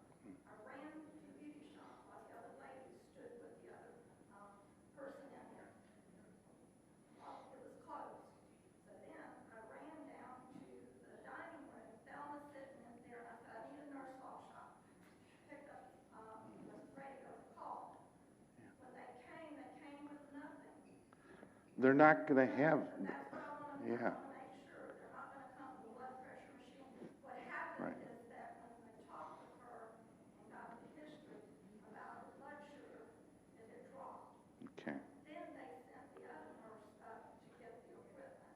I ran to the beauty shop while the other lady stood with the other person in there. Well, it was closed. So then I ran down to the dining room. Thelma sitting in there, and I said, I need a nurse ball shop. Picked up, was ready to call. When they came with nothing. They're not going to have, That's what I want to yeah. make sure. They're not going to come with a blood pressure machine. What happened Right. is that when they talked with her and got the history about her blood sugar, it had dropped. Okay. Then they sent the other nurse up to get the equipment.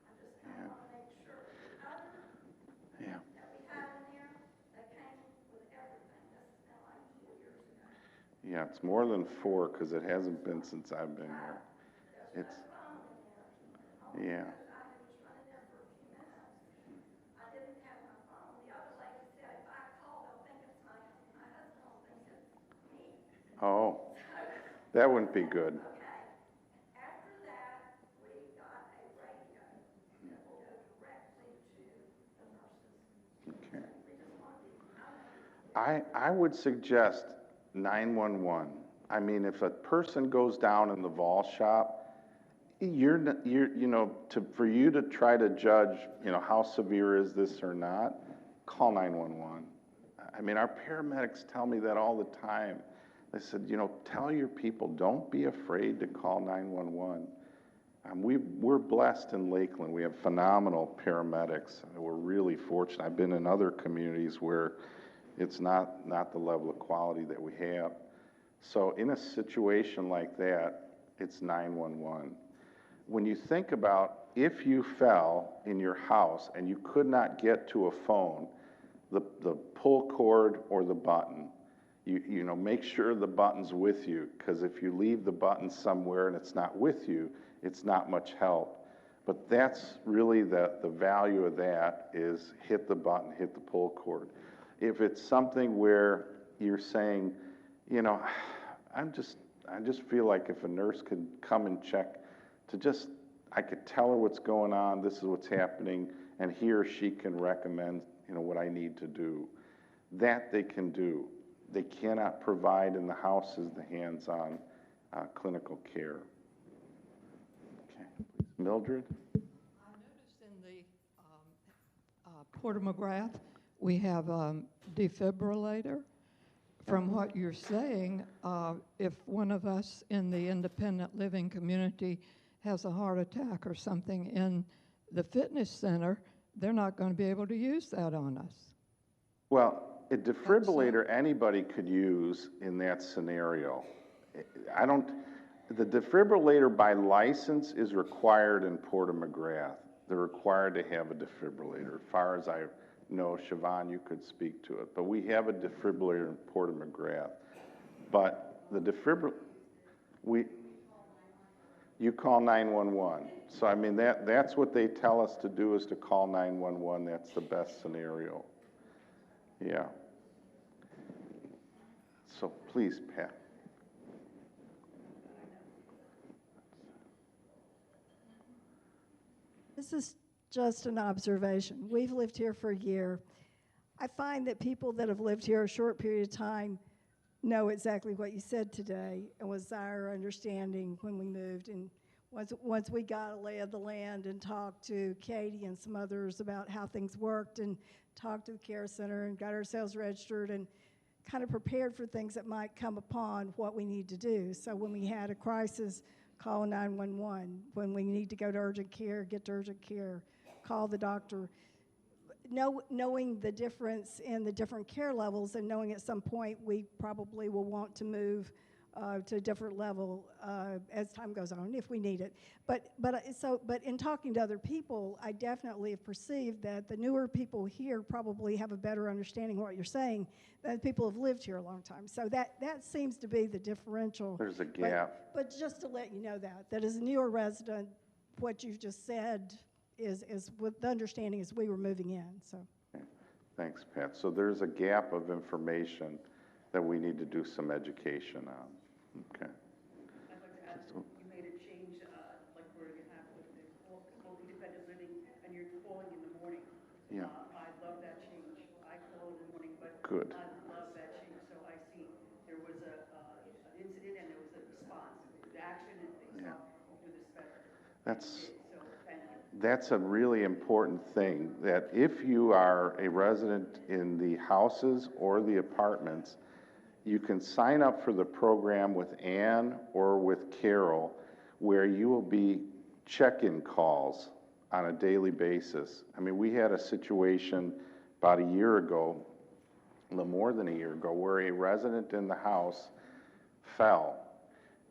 I just Yeah. want to make sure. The other Yeah. that we had in there, they came with everything. This has been like 2 years ago. Yeah, it's more than 4 because it hasn't been since I've been here. It's, yeah. I was running there for a few minutes. I didn't have my phone. The other lady said, if I call, they'll think it's my husband will think it's me. Oh, that wouldn't be good. Okay. After that, we got a radio that will go directly to the nurses. Okay. We just want to be, I would suggest 911. I mean, if a person goes down in the Vol shop, for you to try to judge, how severe is this or not, call 911. I mean, our paramedics tell me that all the time. They said, tell your people, don't be afraid to call 911. We're blessed in Lakeland. We have phenomenal paramedics. We're really fortunate. I've been in other communities where it's not the level of quality that we have. So in a situation like that, it's 911. When you think about if you fell in your house and you could not get to a phone, the pull cord or the button, make sure the button's with you, because if you leave the button somewhere and it's not with you, it's not much help. But that's really the value of that, is hit the button, hit the pull cord. If it's something where you're saying, I just feel like if a nurse could come and check, to just I could tell her what's going on, this is what's happening, and he or she can recommend, what I need to do. That they can do. They cannot provide in the houses the hands-on clinical care. Okay, Mildred? I noticed in the Port of McGrath, we have a defibrillator. From what you're saying, if one of us in the independent living community has a heart attack or something in the fitness center, they're not going to be able to use that on us. Well, a defibrillator anybody could use in that scenario. The defibrillator by license is required in Port of McGrath. They're required to have a defibrillator. As far as I know, Siobhan, you could speak to it. But we have a defibrillator in Port of McGrath. But the defibrillator, you call 911. So I mean, that's what they tell us to do, is to call 911. That's the best scenario. Yeah. So please, Pat. This is just an observation. We've lived here for a year. I find that people that have lived here a short period of time know exactly what you said today, and was our understanding when we moved. And once we got a lay of the land and talked to Katie and some others about how things worked, and talked to the care center and got ourselves registered and kind of prepared for things that might come upon what we need to do. So when we had a crisis, call 911. When we need to go to urgent care, get to urgent care, call the doctor. Knowing the difference in the different care levels, and knowing at some point we probably will want to move to a different level as time goes on, if we need it. But in talking to other people, I definitely have perceived that the newer people here probably have a better understanding of what you're saying than people who have lived here a long time. So that seems to be the differential. There's a gap. But just to let you know that as a newer resident, what you've just said is with the understanding as we were moving in. So. Okay. Thanks, Pat. So there's a gap of information that we need to do some education on. Okay. I'd like to add, you made a change, like where you have with the full independent living, and you're calling in the morning. Yeah. I love that change. I call in the morning, but Good. I love that change. So I see there was an incident and there was a response. The action and things with this better. That's So thank you. That's a really important thing, that if you are a resident in the houses or the apartments, you can sign up for the program with Ann or with Carol, where you will be check-in calls on a daily basis. I mean, we had a situation about a year ago, a little more than a year ago, where a resident in the house fell,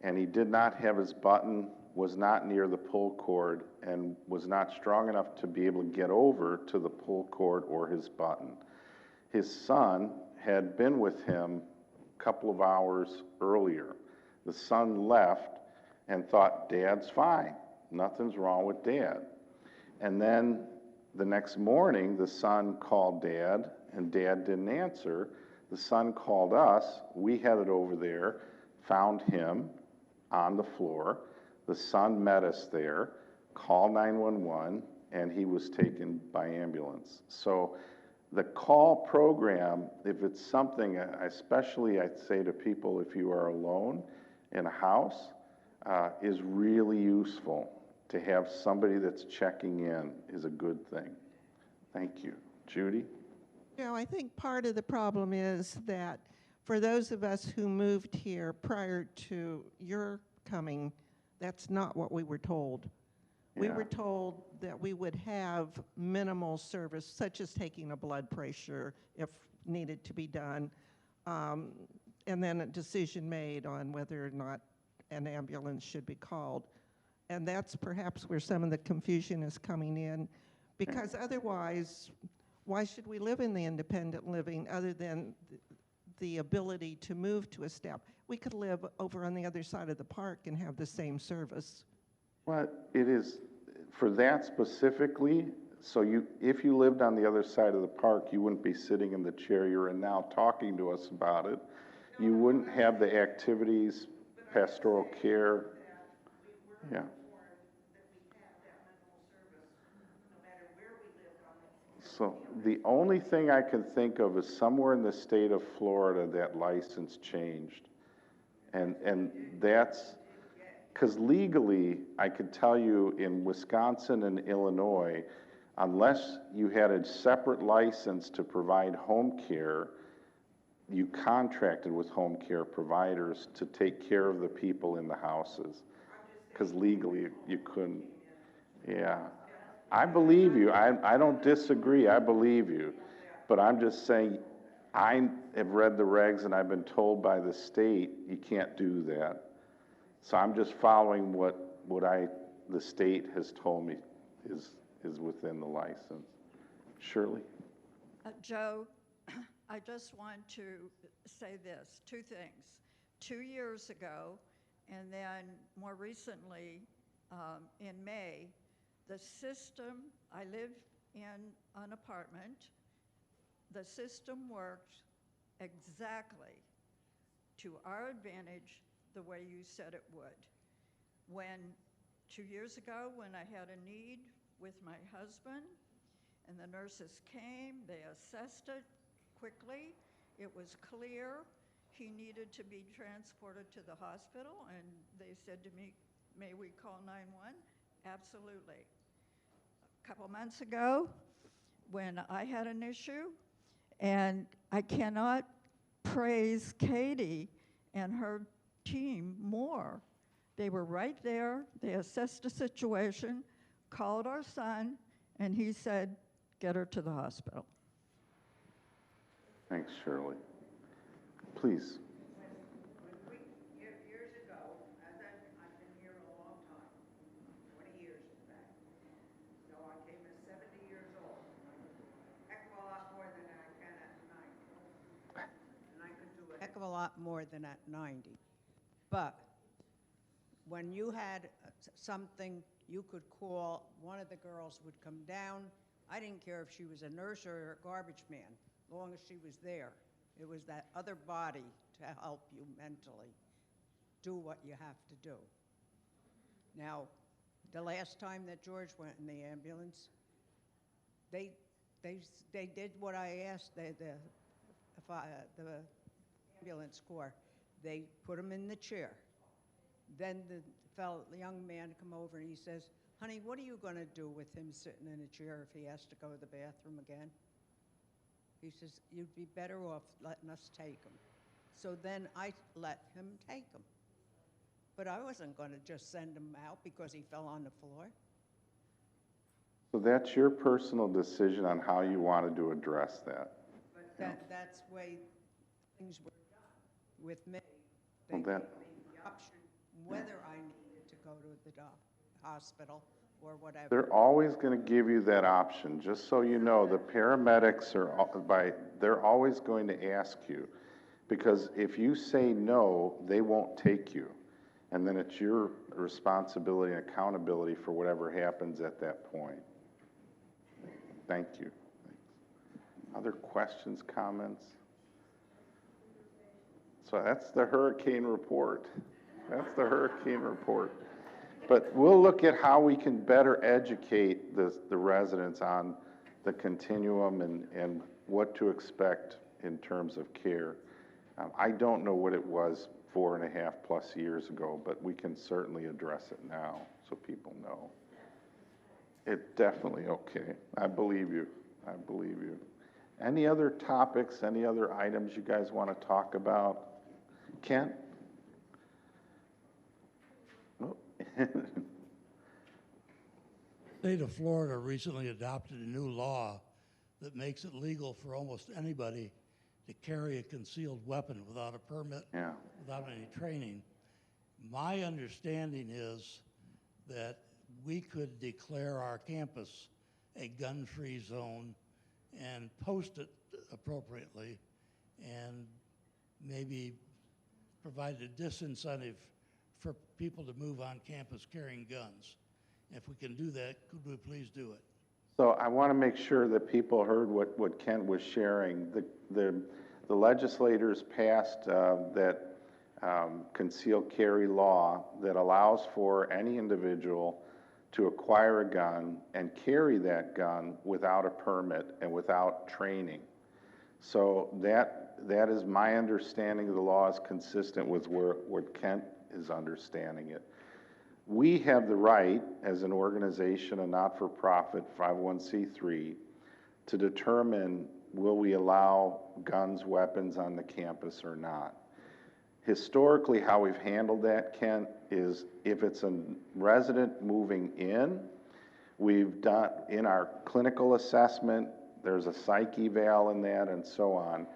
and he did not have his button, was not near the pull cord, and was not strong enough to be able to get over to the pull cord or his button. His son had been with him a couple of hours earlier. The son left and thought, Dad's fine. Nothing's wrong with Dad. And then the next morning, the son called Dad, and Dad didn't answer. The son called us. We headed over there, found him on the floor. The son met us there, called 911, and he was taken by ambulance. So the call program, if it's something, especially I'd say to people if you are alone in a house, is really useful. To have somebody that's checking in is a good thing. Thank you. Judy? I think part of the problem is that for those of us who moved here prior to your coming, that's not what we were told. We Yeah. were told that we would have minimal service, such as taking a blood pressure if needed to be done, and then a decision made on whether or not an ambulance should be called. And that's perhaps where some of the confusion is coming in, because otherwise, why should we live in the independent living other than the ability to move to a step? We could live over on the other side of the park and have the same service. Well, it is, for that specifically, so if you lived on the other side of the park, you wouldn't be sitting in the chair you're in now talking to us about it. You wouldn't have the activities, pastoral care. Yeah. So the only thing I can think of is somewhere in the state of Florida that license changed. And that's, because legally, I could tell you in Wisconsin and Illinois, unless you had a separate license to provide home care, you contracted with home care providers to take care of the people in the houses. Because legally, you couldn't. Yeah. I believe you. I don't disagree. I believe you. But I'm just saying, I have read the regs and I've been told by the state you can't do that. So I'm just following what the state has told me is within the license. Shirley? Joe, I just want to say this, two things. 2 years ago, and then more recently, in May, the system, I live in an apartment, the system worked exactly to our advantage the way you said it would. When 2 years ago, when I had a need with my husband, and the nurses came, they assessed it quickly, it was clear he needed to be transported to the hospital, and they said to me, may we call 911? Absolutely. A couple months ago, when I had an issue, and I cannot praise Katie and her team more. They were right there, they assessed the situation, called our son, and he said, get her to the hospital. Thanks, Shirley. Please. Years ago, I've been here a long time, 20 years in fact. So I came at 70 years old. Heck of a lot more than I can at 90. And I could do a heck of a lot more than at 90. But when you had something you could call, one of the girls would come down. I didn't care if she was a nurse or a garbage man, as long as she was there. It was that other body to help you mentally do what you have to do. Now, the last time that George went in the ambulance, they did what I asked the ambulance corps. They put him in the chair. Then the young man come over and he says, honey, what are you going to do with him sitting in a chair if he has to go to the bathroom again? He says, you'd be better off letting us take him. So then I let him take him. But I wasn't going to just send him out because he fell on the floor. So that's your personal decision on how you wanted to address that. But that's the way things were done with me. They Well, gave that- me the option whether I needed to go to the hospital or whatever. They're always going to give you that option, just so you know. The paramedics they're always going to ask you, because if you say no, they won't take you. And then it's your responsibility and accountability for whatever happens at that point. Thank you. Other questions, comments? So that's the hurricane report. That's the hurricane report. But we'll look at how we can better educate the residents on the continuum and what to expect in terms of care. I don't know what it was 4.5+ years ago, but we can certainly address it now so people know. It's definitely okay. I believe you. I believe you. Any other topics, any other items you guys want to talk about? Kent? Oh. The state of Florida recently adopted a new law that makes it legal for almost anybody to carry a concealed weapon without a permit, without any training. My understanding is that we could declare our campus a gun-free zone and post it appropriately and maybe provide a disincentive for people to move on campus carrying guns. If we can do that, could we please do it? So I want to make sure that people heard what Kent was sharing. The legislators passed that concealed carry law that allows for any individual to acquire a gun and carry that gun without a permit and without training. So that is my understanding of the law, is consistent with what Kent is understanding it. We have the right, as an organization, a not-for-profit 501c3, to determine, will we allow guns, weapons on the campus or not. Historically, how we've handled that, Kent, is if it's a resident moving in, we've done, in our clinical assessment, there's a psych eval in that and so on,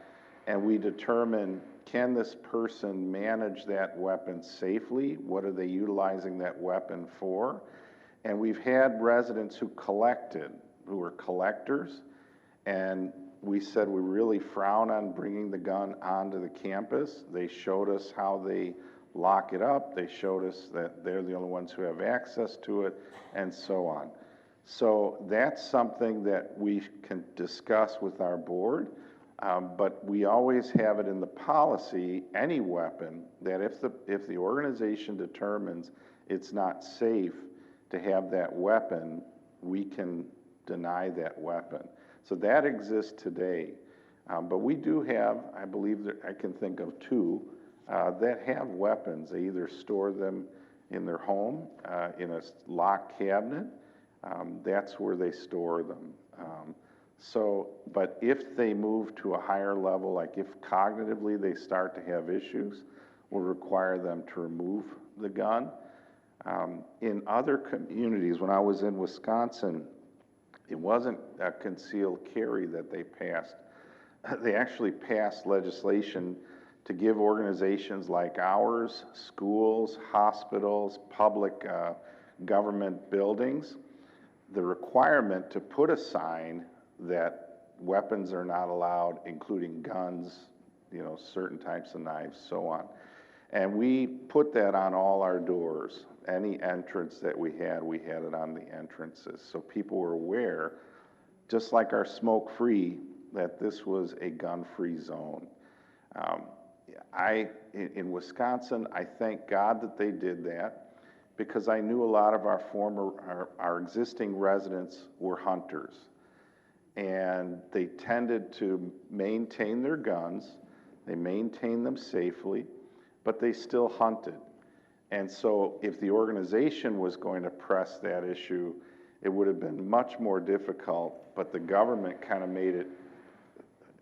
and we determine, can this person manage that weapon safely? What are they utilizing that weapon for? And we've had residents who were collectors, and we said we really frown on bringing the gun onto the campus. They showed us how they lock it up. They showed us that they're the only ones who have access to it, and so on. So that's something that we can discuss with our board, but we always have it in the policy, any weapon, that if the organization determines it's not safe to have that weapon, we can deny that weapon. So that exists today. But we do have, I believe that I can think of two, that have weapons. They either store them in their home, in a locked cabinet. That's where they store them. But if they move to a higher level, like if cognitively they start to have issues, we'll require them to remove the gun. In other communities, when I was in Wisconsin, it wasn't a concealed carry that they passed. They actually passed legislation to give organizations like ours, schools, hospitals, public government buildings, the requirement to put a sign that weapons are not allowed, including guns, certain types of knives, so on. And we put that on all our doors. Any entrance that we had it on the entrances. So people were aware, just like our smoke-free, that this was a gun-free zone. In Wisconsin, I thank God that they did that, because I knew a lot of our existing residents were hunters. And they tended to maintain their guns, they maintained them safely, but they still hunted. And so if the organization was going to press that issue, it would have been much more difficult, but the government kind of made it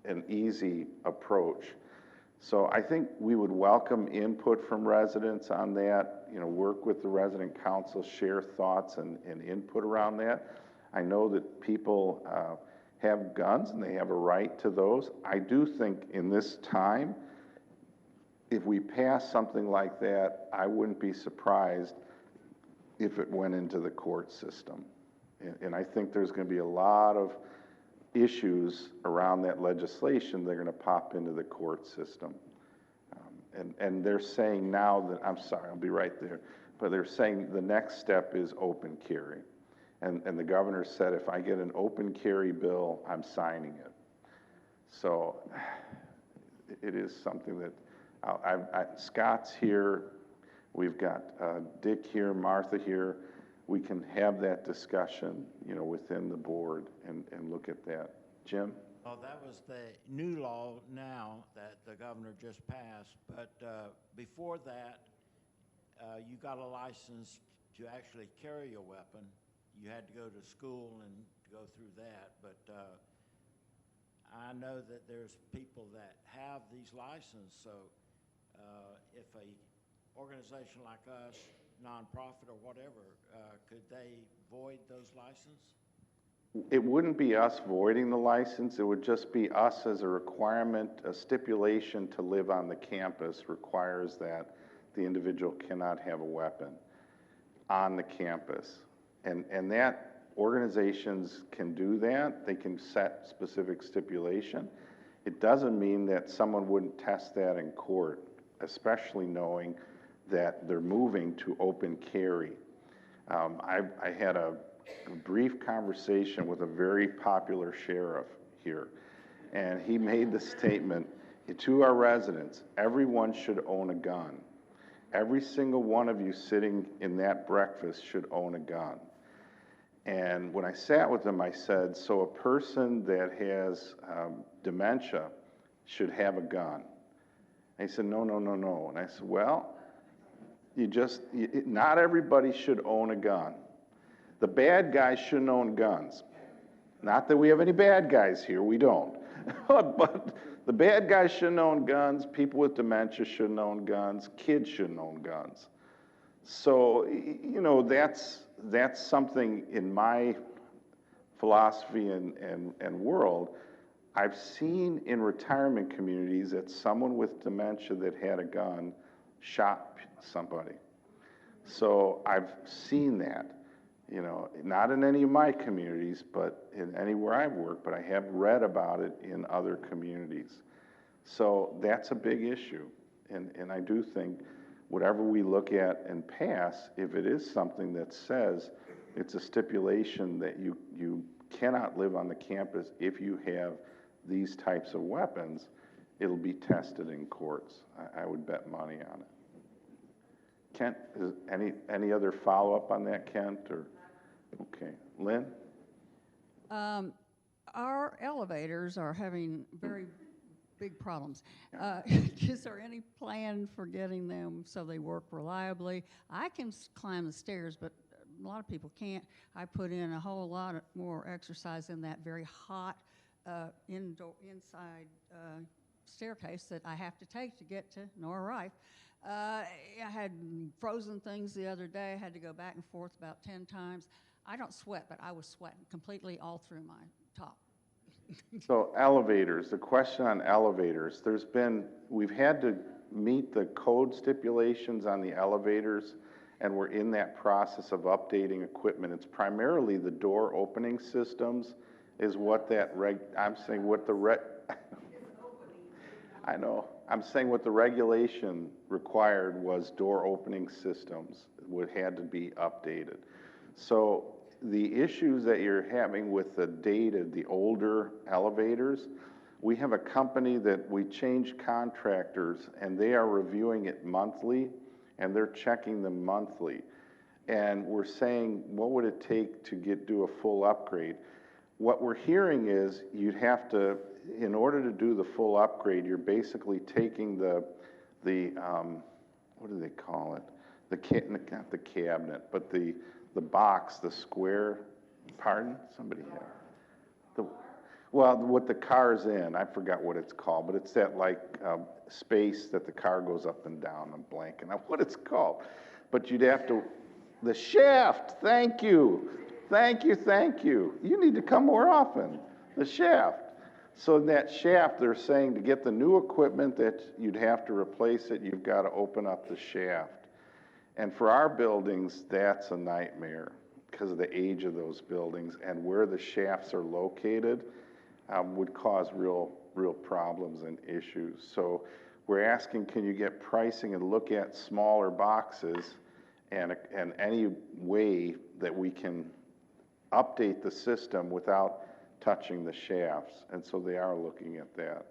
an easy approach. So I think we would welcome input from residents on that, work with the resident council, share thoughts and input around that. I know that people have guns and they have a right to those. I do think in this time, if we pass something like that, I wouldn't be surprised if it went into the court system. And I think there's going to be a lot of issues around that legislation that are going to pop into the court system. And they're saying now that, I'm sorry, I'll be right there, but they're saying the next step is open carry. And the governor said, if I get an open carry bill, I'm signing it. So it is something that, Scott's here, we've got Dick here, Martha here. We can have that discussion, within the board and look at that. Jim? Well, that was the new law now that the governor just passed, but before that, you got a license to actually carry a weapon. You had to go to school and go through that, but I know that there's people that have these licenses, so if a organization like us, nonprofit or whatever, could they void those licenses? It wouldn't be us voiding the license. It would just be us as a requirement, a stipulation to live on the campus requires that the individual cannot have a weapon on the campus. And that organizations can do that. They can set specific stipulation. It doesn't mean that someone wouldn't test that in court, especially knowing that they're moving to open carry. I had a brief conversation with a very popular sheriff here, and he made the statement to our residents, everyone should own a gun. Every single one of you sitting in that breakfast should own a gun. And when I sat with them, I said, so a person that has dementia should have a gun. And he said, no, no, no, no. And I said, well, not everybody should own a gun. The bad guys shouldn't own guns. Not that we have any bad guys here, we don't. But the bad guys shouldn't own guns, people with dementia shouldn't own guns, kids shouldn't own guns. So, that's something in my philosophy and world. I've seen in retirement communities that someone with dementia that had a gun shot somebody. So I've seen that, not in any of my communities, but in anywhere I've worked, but I have read about it in other communities. So that's a big issue. And I do think whatever we look at and pass, if it is something that says it's a stipulation that you cannot live on the campus if you have these types of weapons, it'll be tested in courts. I would bet money on it. Kent, is any other follow-up on that, Kent? Or okay, Lynn? Our elevators are having very big problems. Is there any plan for getting them so they work reliably? I can climb the stairs, but a lot of people can't. I put in a whole lot more exercise in that very hot inside staircase that I have to take to get to Nora Rife. I had frozen things the other day. I had to go back and forth about 10 times. I don't sweat, but I was sweating completely all through my top. So elevators, the question on elevators, we've had to meet the code stipulations on the elevators, and we're in that process of updating equipment. It's primarily the door opening systems is what I'm saying what the I know. I'm saying what the regulation required was door opening systems had to be updated. So the issues that you're having with the dated, the older elevators, we have a company that we changed contractors and they are reviewing it monthly and they're checking them monthly. And we're saying, what would it take to do a full upgrade? What we're hearing is you'd have to, in order to do the full upgrade, you're basically taking the what do they call it? Not the cabinet, but the box, the square, pardon? Somebody here. Well, what the car's in, I forgot what it's called, but it's that space that the car goes up and down. I'm blanking on what it's called. But you'd have to, the shaft, thank you. Thank you, thank you. You need to come more often. The shaft. So in that shaft, they're saying to get the new equipment that you'd have to replace it, you've got to open up the shaft. And for our buildings, that's a nightmare because of the age of those buildings and where the shafts are located would cause real problems and issues. So we're asking, can you get pricing and look at smaller boxes and any way that we can update the system without touching the shafts, and so they are looking at that.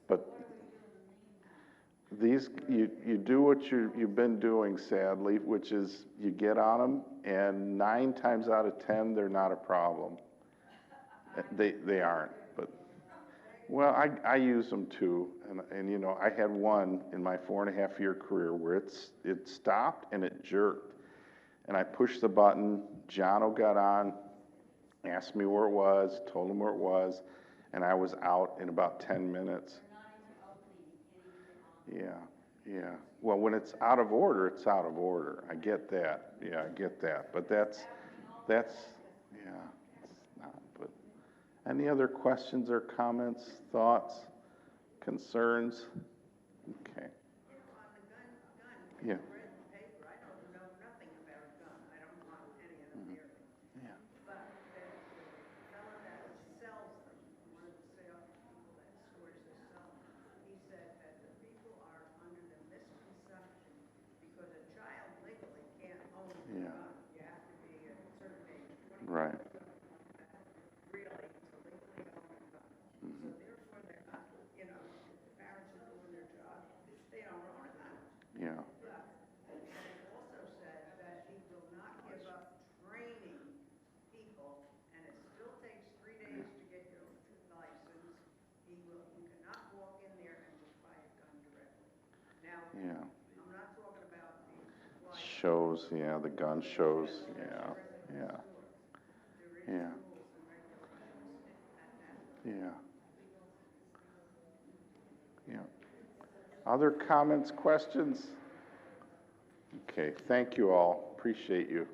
But these, you do what you've been doing, sadly, which is you get on them, and 9 times out of 10, they're not a problem. They aren't, but, well, I use them too, and I had one in my 4.5-year career where it stopped and it jerked, and I pushed the button, Jono got on, asked me where it was, told him where it was, and I was out in about 10 minutes. Yeah. Well, when it's out of order, it's out of order. I get that. Yeah, I get that. But that's yeah, it's not. But any other questions or comments, thoughts, concerns? Okay. Yeah. Right. Really, to legally own a gun. So therefore, they're not, if the parents are doing their job, they don't own a gun. Yeah. But Yeah. Shows, yeah, the gun shows, yeah. Yeah. Yeah. Other comments, questions? Okay, thank you all. Appreciate you.